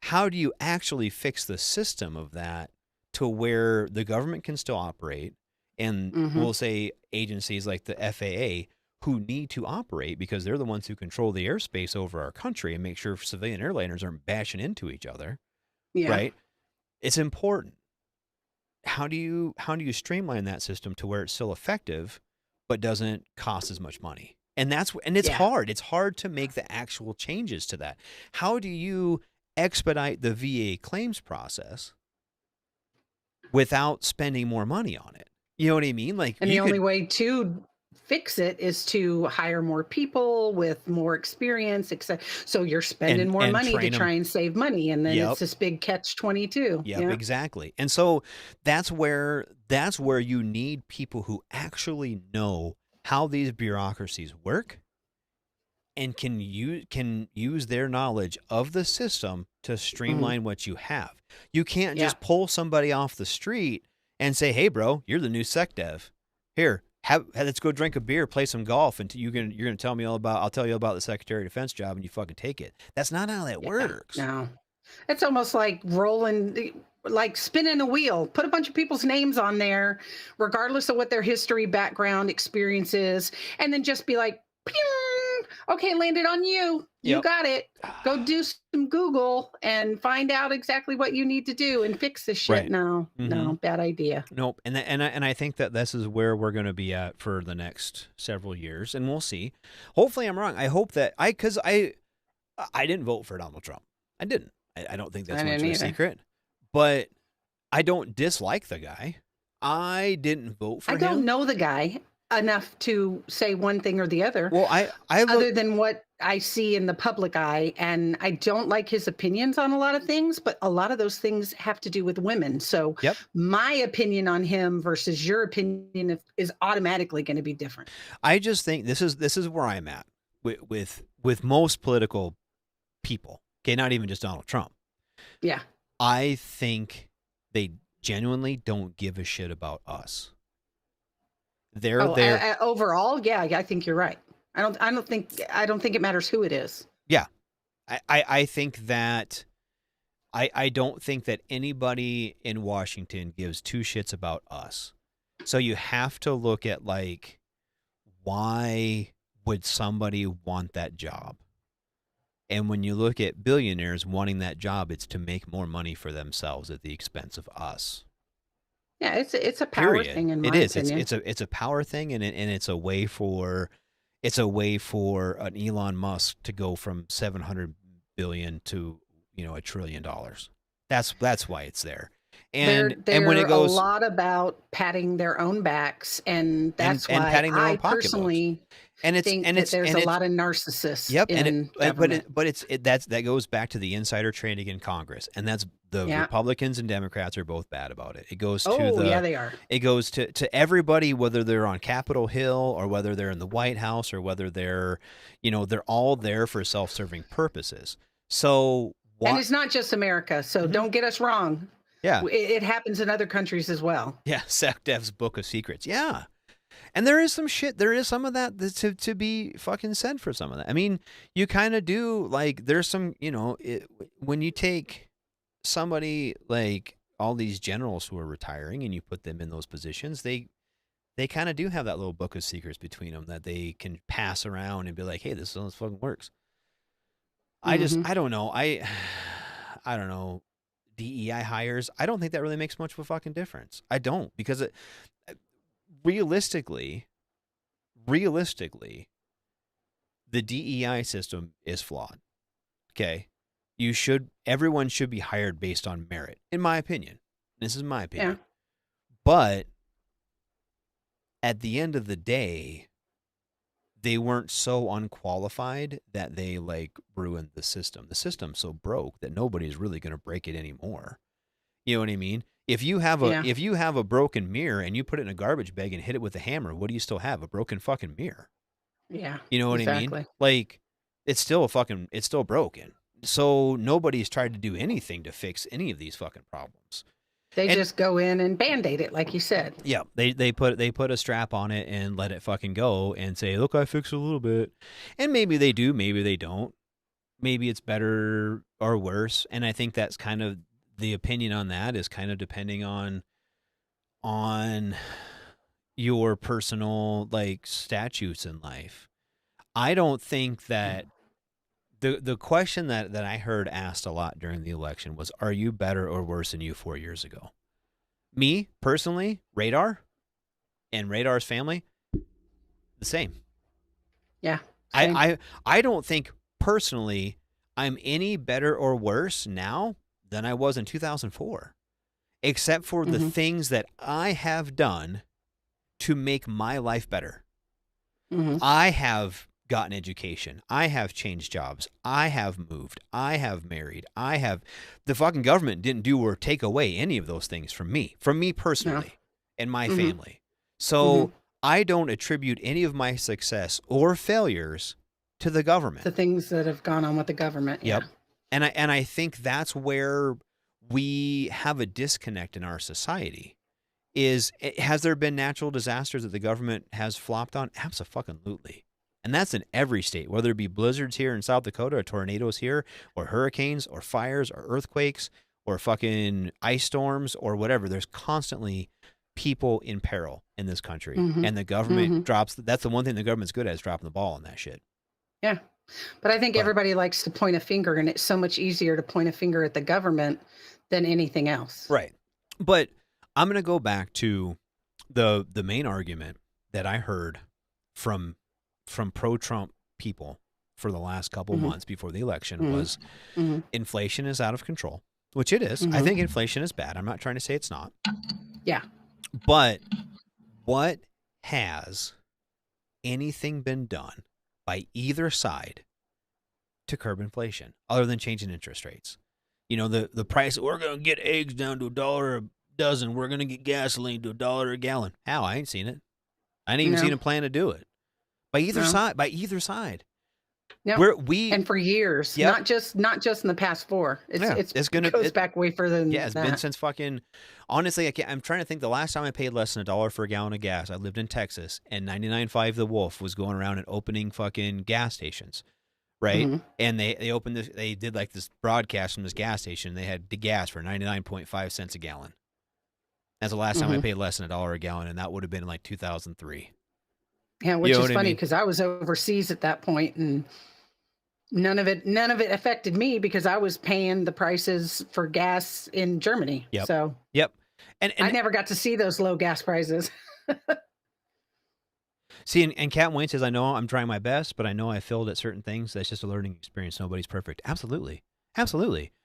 How do you actually fix the system of that to where the government can still operate and we'll say agencies like the FAA who need to operate because they're the ones who control the airspace over our country and make sure civilian airliners aren't bashing into each other, right? It's important. How do you streamline that system to where it's still effective but doesn't cost as much money? And it's hard. It's hard to make the actual changes to that. How do you expedite the VA claims process without spending more money on it? You know what I mean? Like, and the only way to fix it is to hire more people with more experience, etc. So you're spending more money to try and save money, and then it's this big catch-22. Yep, exactly. And so that's where you need people who actually know how these bureaucracies work and can use their knowledge of the system to streamline what you have. You can't just pull somebody off the street and say, "Hey, bro, you're the new sec dev. Here, let's go drink a beer, play some golf, and you're gonna tell me I'll tell you about the Secretary of Defense job, and you fucking take it." That's not how that works. No, it's almost like spinning a wheel. Put a bunch of people's names on there, regardless of what their history, background, experience is, and then just be like, "Ping! Okay, landed on you. You got it. Go do some Google and find out exactly what you need to do and fix this shit." Right. No, bad idea. Nope. And I think that this is where we're going to be at for the next several years, and we'll see. Hopefully, I'm wrong. I hope that because I didn't vote for Donald Trump. I didn't. I don't think that's much of a secret. But I don't dislike the guy. I didn't vote for him. I don't know the guy enough to say one thing or the other. Well, other than what I see in the public eye, and I don't like his opinions on a lot of things, but a lot of those things have to do with women. So my opinion on him versus your opinion is automatically going to be different. I just think this is where I'm at with most political people. Okay, not even just Donald Trump. Yeah. I think they genuinely don't give a shit about us. They're there overall. Yeah, I think you're right. I don't think it matters who it is. Yeah, I think that I don't think that anybody in Washington gives two shits about us. So you have to look at, like, why would somebody want that job? And when you look at billionaires wanting that job, it's to make more money for themselves at the expense of us. Yeah, it's a power thing in my opinion. It's a power thing, and it's a way for an Elon Musk to go from 700 billion to $1 trillion. That's why it's there. And when it goes a lot about patting their own backs, and that's why patting their own personally think that there's a lot of narcissists. Yep, in government. That goes back to the insider trading in Congress, and that's the Republicans and Democrats are both bad about it. It goes to they are. It goes to everybody, whether they're on Capitol Hill or whether they're in the White House or whether they're all there for self-serving purposes. So and it's not just America. So don't get us wrong. Yeah, it happens in other countries as well. Yeah, SecDef's Book of Secrets. Yeah. And there is some shit. There is some of that to be fucking said for some of that. I mean, you kind of do, like, there's some, when you take somebody like all these generals who are retiring and you put them in those positions, they kind of do have that little book of secrets between them that they can pass around and be like, hey, this is how this fucking works. I don't know. I don't know. DEI hires, I don't think that really makes much of a fucking difference. I don't, because realistically, the DEI system is flawed. Okay, everyone should be hired based on merit, in my opinion. This is my opinion. Yeah. But at the end of the day, they weren't so unqualified that they, like, ruined the system. The system's so broke that nobody's really going to break it anymore. You know what I mean? If you have a broken mirror and you put it in a garbage bag and hit it with a hammer, what do you still have? A broken fucking mirror. Yeah. You know what I mean? Like, it's still broken. So nobody's tried to do anything to fix any of these fucking problems. They just go in and Band-Aid it, like you said. Yeah, they put a strap on it and let it fucking go and say, look, I fixed a little bit. And maybe they do, maybe they don't. Maybe it's better or worse. And I think that's kind of the opinion on that is kind of depending on your personal, like, statutes in life. I don't think that the question that I heard asked a lot during the election was, are you better or worse than you 4 years ago? Me, personally, Radar and Radar's family, the same. Yeah. Same. I don't think personally I'm any better or worse now than I was in 2004, except for the things that I have done to make my life better. I have gotten education. I have changed jobs. I have moved. I have married. The fucking government didn't do or take away any of those things from me personally and my family. So I don't attribute any of my success or failures to the government. The things that have gone on with the government. Yep. Yeah. And I think that's where we have a disconnect in our society. Has there been natural disasters that the government has flopped on? Abso-fucking-lutely. And that's in every state, whether it be blizzards here in South Dakota or tornadoes here or hurricanes or fires or earthquakes or fucking ice storms or whatever. There's constantly people in peril in this country. And the government that's the one thing the government's good at, is dropping the ball on that shit. Yeah. But I think everybody likes to point a finger, and it's so much easier to point a finger at the government than anything else. Right. But I'm going to go back to the main argument that I heard from pro-Trump people for the last couple months before the election was inflation is out of control, which it is. I think inflation is bad. I'm not trying to say it's not. Yeah. But what has anything been done by either side to curb inflation other than changing interest rates? You know, the price, we're going to get eggs down to $1 a dozen. We're going to get gasoline to $1 a gallon. How? I ain't seen it. I ain't even seen a plan to do it. By either side. No, and for years, Yep. not just in the past 4. It goes back way further than it's that. been since fucking. Honestly, I'm trying to think. The last time I paid less than $1 for a gallon of gas, I lived in Texas, and 99.5 The Wolf was going around and opening fucking gas stations, right? Mm-hmm. And they opened this. They did like this broadcast from this gas station. They had the gas for 99.5 cents a gallon. That's the last time I paid less than $1 a gallon, and that would have been like 2003. Yeah, which is funny because I was overseas at that point, and none of it affected me because I was paying the prices for gas in Germany. Yep. So and I never got to see those low gas prices. See, and Captain Wayne says, I know I'm trying my best, but I know I failed at certain things. That's just a learning experience. Nobody's perfect. Absolutely.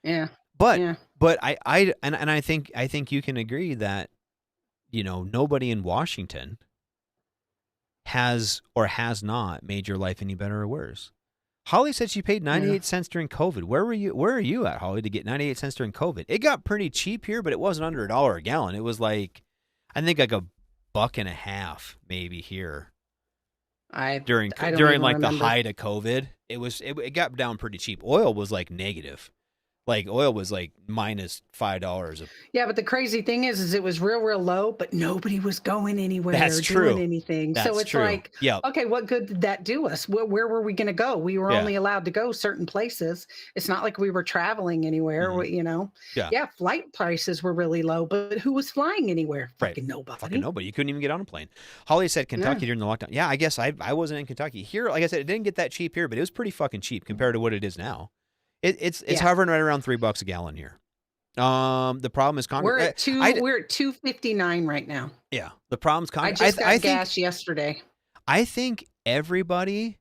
Yeah. But I think you can agree that, nobody in Washington has or has not made your life any better or worse. Holly said she paid 98 cents during COVID. Where are you at, Holly, to get 98 cents during COVID? It got pretty cheap here, but it wasn't under $1 a gallon. It was like, I think like $1.50 maybe here. During like the height of COVID, it got down pretty cheap. Oil was like negative. Like oil was like minus $5. Yeah, but the crazy thing is it was real low, but nobody was going anywhere That's or true. doing anything. That's so it's true. like, okay, what good did that do us? Where were we going to go? We were only allowed to go certain places. It's not like we were traveling anywhere, Yeah, flight prices were really low, but who was flying anywhere? Right. Fucking nobody. Fucking nobody. You couldn't even get on a plane. Holly said Kentucky during the lockdown. Yeah, I guess I wasn't in Kentucky. Here, like I said, it didn't get that cheap here, but it was pretty fucking cheap compared to what it is now. It's hovering right around $3 a gallon here. The problem is Congress. We're at $2.59 right now. Yeah, the problem's Congress. I just got gas yesterday. I think everybody.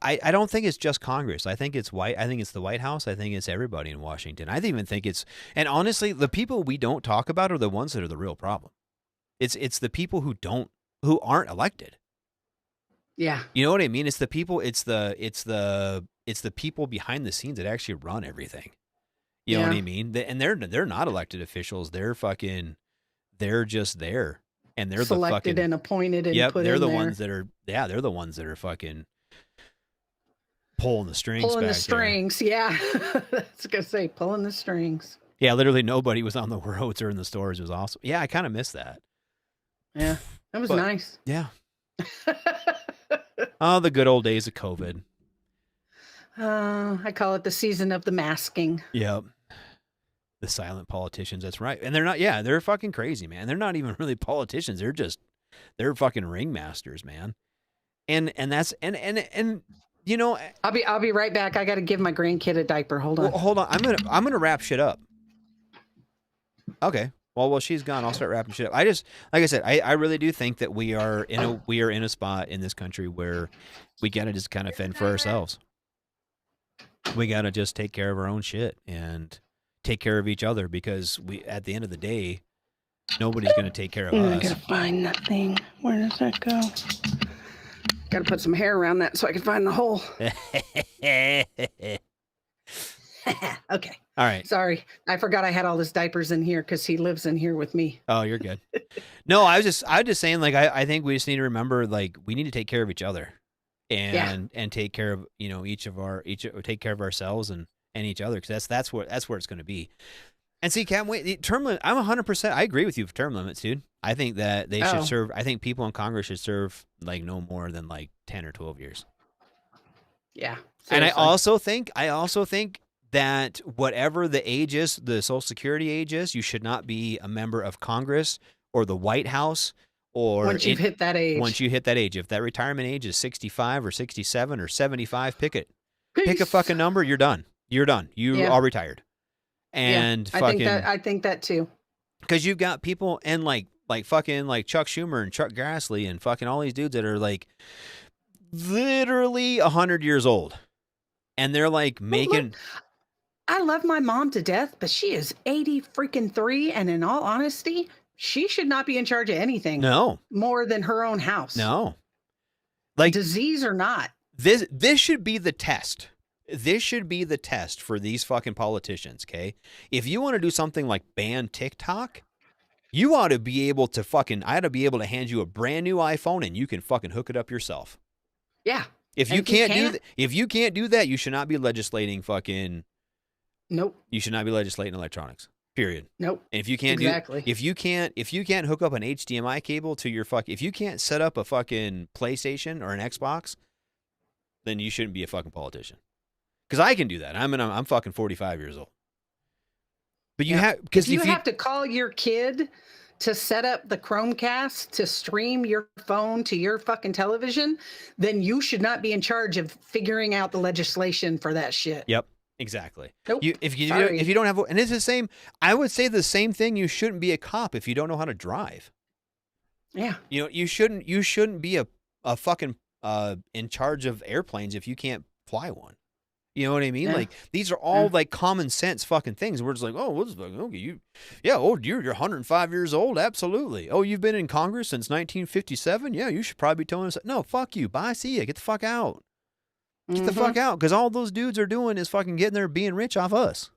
I don't think it's just Congress. I think it's white. I think it's the White House. I think it's everybody in Washington. I even think it's, and honestly, the people we don't talk about are the ones that are the real problem. It's the people who aren't elected. Yeah. You know what I mean? It's the people. It's the people behind the scenes that actually run everything. You know what I mean? And they're not elected officials. They're just there, and they're selected and appointed and put they're in the there. ones that are. Yeah, they're the ones that are fucking pulling the strings. Pulling the back strings. there. Yeah, I was gonna say pulling the strings. Yeah, literally nobody was on the roads or in the stores. It was awesome. Yeah, I kind of miss that. Yeah, that was nice. Yeah. Oh, the good old days of COVID. I call it the season of the masking. Yep. The silent politicians. That's right. And they're not, they're fucking crazy, man. They're not even really politicians. They're fucking ringmasters, man. And I'll be right back. I got to give my grandkid a diaper. Hold on. Well, hold on. I'm going to wrap shit up. Okay. Well, while she's gone, I'll start wrapping shit up. Like I said, I really do think that we are in a spot in this country where we got to just kind of fend for ourselves. We got to just take care of our own shit and take care of each other, because at the end of the day, nobody's going to take care of us. I gotta find that thing. Where does that go? Gotta put some hair around that so I can find the hole. Okay. All right. Sorry. I forgot I had all his diapers in here because he lives in here with me. Oh, you're good. No, I was just saying, like, I think we just need to remember, like, we need to take care of each other and take care of, take care of ourselves and each other. Cause that's where it's going to be. And see, Captain Wayne, term limit, I'm 100%. I agree with you for term limits, dude. I think that they should serve. I think people in Congress should serve like no more than like 10 or 12 years. Yeah. Seriously. And I also think that whatever the age is, the Social Security age is, you should not be a member of Congress or the White House or once you've hit that age. Once you hit that age, if that retirement age is 65 or 67 or 75, pick it. Peace. Pick a fucking number. You're done. You're done. You are retired. And I think that too. Because you've got people and like fucking like Chuck Schumer and Chuck Grassley and fucking all these dudes that are like literally 100 years old, and they're like making. I love my mom to death, but she is 80 and in all honesty, she should not be in charge of anything. No. More than her own house. No. Like disease or not. This should be the test. This should be the test for these fucking politicians, okay? If you want to do something like ban TikTok, you ought to be able to I ought to be able to hand you a brand new iPhone and you can fucking hook it up yourself. Yeah. If you can't do that, you should not be legislating fucking. Nope. You should not be legislating electronics. Period. Nope. And if you can't if you can't hook up an HDMI cable to your if you can't set up a fucking PlayStation or an Xbox, then you shouldn't be a fucking politician. Because I can do that. I'm fucking 45 years old. But you have because if you have to call your kid to set up the Chromecast to stream your phone to your fucking television, then you should not be in charge of figuring out the legislation for that shit. Yep, exactly. Nope. If you don't have, and it's the same. I would say the same thing. You shouldn't be a cop if you don't know how to drive. Yeah. You shouldn't be a fucking in charge of airplanes if you can't fly one. You know what I mean? Yeah. Like these are all like common sense fucking things. We're just like, oh, what's okay? You're 105 years old, absolutely. Oh, you've been in Congress since 1957. Yeah, you should probably be telling us. No, fuck you. Bye, see ya. Get the fuck out. Get the fuck out, because all those dudes are doing is fucking getting there, being rich off us.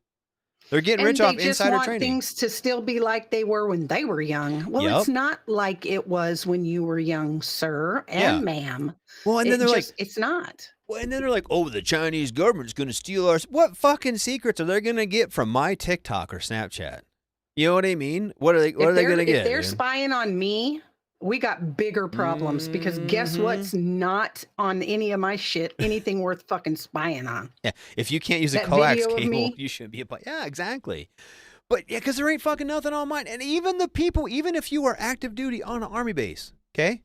They're getting rich off insider training. They just want things to still be like they were when they were young. Well, it's not like it was when you were young, sir and ma'am. Well, and then they're like, it's not. Well, and then they're like, oh, the Chinese government's going to steal our... What fucking secrets are they going to get from my TikTok or Snapchat? You know what I mean? What are they going to get? If they're spying on me, we got bigger problems because guess what's not on any of my shit? Anything worth fucking spying on. Yeah, if you can't use a coax cable, you shouldn't be yeah, exactly. But yeah, because there ain't fucking nothing on mine. And even the people, even if you are active duty on an army base, okay?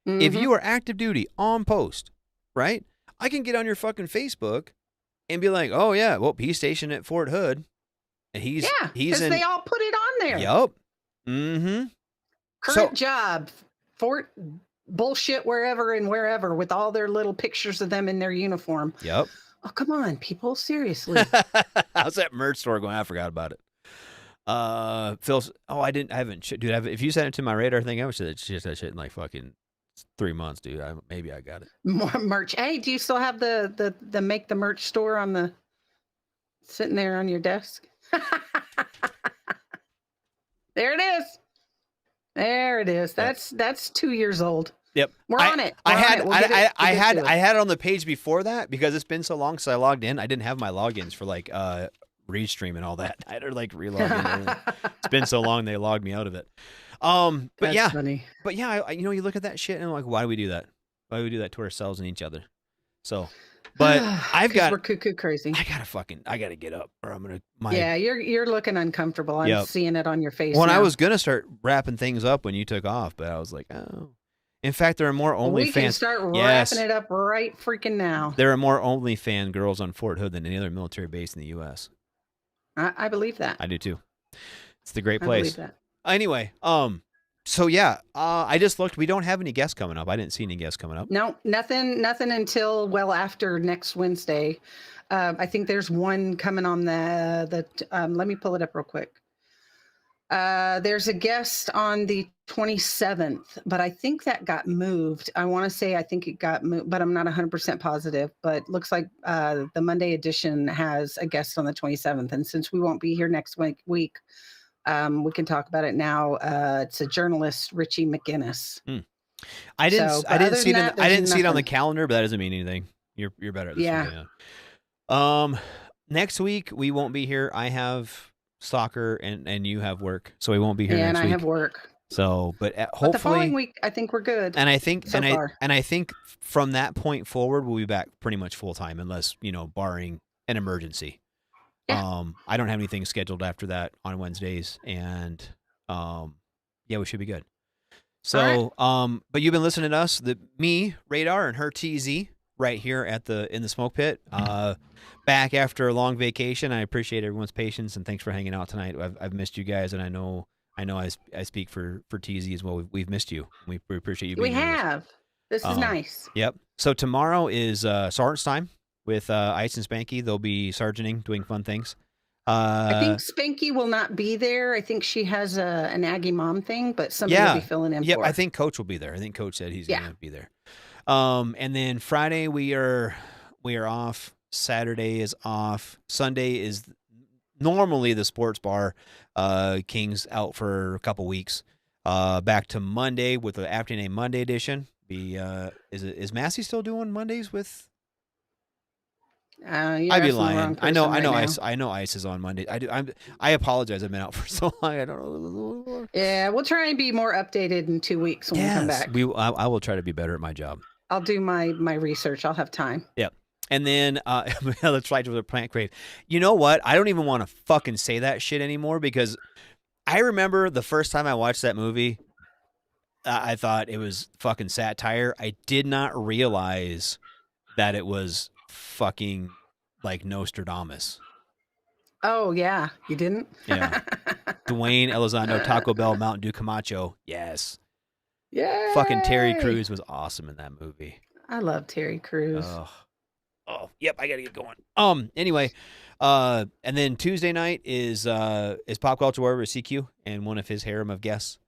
If you are active duty on post, right? I can get on your fucking Facebook and be like, oh yeah, well, he's stationed at Fort Hood. And he's because they all put it on there. Yup. Mm-hmm. Current job, Fort bullshit wherever with all their little pictures of them in their uniform. Yep. Oh, come on, people. Seriously. How's that merch store going? I forgot about it. Phil's, dude, if you sent it to my radar thing, I would say that shit in like fucking 3 months, dude. Maybe I got it. More merch. Hey, do you still have the make the merch store on the sitting there on your desk? There it is. There it is. That's 2 years old. Yep. We're on it. I had it on the page before that because it's been so long since I logged in. I didn't have my logins for like Restream and all that. I had to like relog in. It's been so long they logged me out of it. But that's funny. But yeah, you look at that shit and I'm like, why do we do that? Why do we do that to ourselves and each other? So, but we're cuckoo crazy. I gotta get up or I'm gonna. Yeah, you're looking uncomfortable. I'm seeing it on your face. Well, I was gonna start wrapping things up when you took off, but I was like, oh. In fact, there are more OnlyFans. We can start wrapping it up right freaking now. There are more OnlyFans girls on Fort Hood than any other military base in the U.S. I believe that. I do too. It's the great place. I believe that. Anyway, so yeah, I just looked. We don't have any guests coming up. I didn't see any guests coming up. No, nothing until well after next Wednesday. I think there's one coming on the let me pull it up real quick. There's a guest on the 27th, but I think that got moved. I think it got moved, but I'm not 100% positive. But looks like the Monday edition has a guest on the 27th, and since we won't be here next week, we can talk about it now. It's a journalist, Richie McGinnis. I didn't see it on the calendar, but that doesn't mean anything. You're better at this. Yeah. Next week we won't be here. I have soccer and you have work, so we won't be here next week. And I have work. So, but hopefully the following week, I think we're good. And I think, I think from that point forward, we'll be back pretty much full time, unless barring an emergency. Yeah. I don't have anything scheduled after that on Wednesdays, and we should be good. So, right. But you've been listening to us, me, Radar, and her TeeZee right here in the smoke pit. Back after a long vacation. I appreciate everyone's patience and thanks for hanging out tonight. I've missed you guys, and I know I speak for TeeZee as well. We've missed you. We appreciate you being here. We have. This is nice. Yep. So tomorrow is Sergeant's time with Ice and Spanky. They'll be sergeanting, doing fun things. I think Spanky will not be there. I think she has an Aggie mom thing, but somebody will be filling in for her. I think Coach will be there. I think Coach said he's going to be there. And then Friday we are off. Saturday is off. Sunday is normally the sports bar. King's out for a couple weeks. Back to Monday with the Afternoon Monday edition. be is Massey still doing Mondays with? You're I'd be asking the wrong lying. I know person right Ice. now. I know Ice is on Monday. I apologize. I've been out for so long. I don't know. Yeah, we'll try and be more updated in 2 weeks when we come back. I will try to be better at my job. I'll do my research. I'll have time. Yep. And then let's try to the plant crave. You know what? I don't even want to fucking say that shit anymore because I remember the first time I watched that movie, I thought it was fucking satire. I did not realize that it was fucking like Nostradamus. Oh yeah, you didn't? Yeah. Dwayne Elizondo, Taco Bell, Mountain Dew, Camacho. Yes. Yeah. Fucking Terry Crews was awesome in that movie. I love Terry Crews. Oh, yep, I gotta get going. Anyway, and then Tuesday night is Pop Culture Warrior CQ and one of his harem of guests,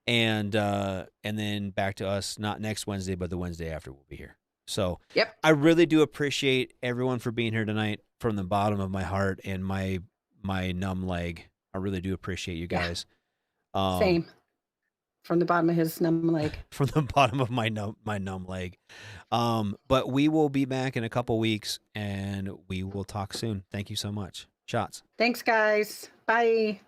and then back to us, not next Wednesday, but the Wednesday after we'll be here. So, yep, I really do appreciate everyone for being here tonight from the bottom of my heart and my numb leg. I really do appreciate you guys. Yeah. Same. From the bottom of his numb leg. From the bottom of my numb leg. But we will be back in a couple weeks, and we will talk soon. Thank you so much. Shots. Thanks, guys. Bye.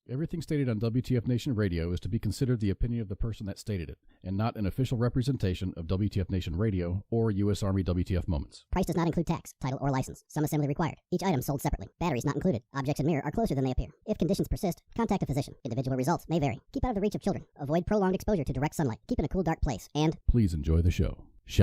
Everything stated on WTF Nation Radio is to be considered the opinion of the person that stated it, and not an official representation of WTF Nation Radio or U.S. Army WTF Moments. Price does not include tax, title, or license. Some assembly required. Each item sold separately. Batteries not included. Objects in mirror are closer than they appear. If conditions persist, contact a physician. Individual results may vary. Keep out of the reach of children. Avoid prolonged exposure to direct sunlight. Keep in a cool, dark place. And please enjoy the show.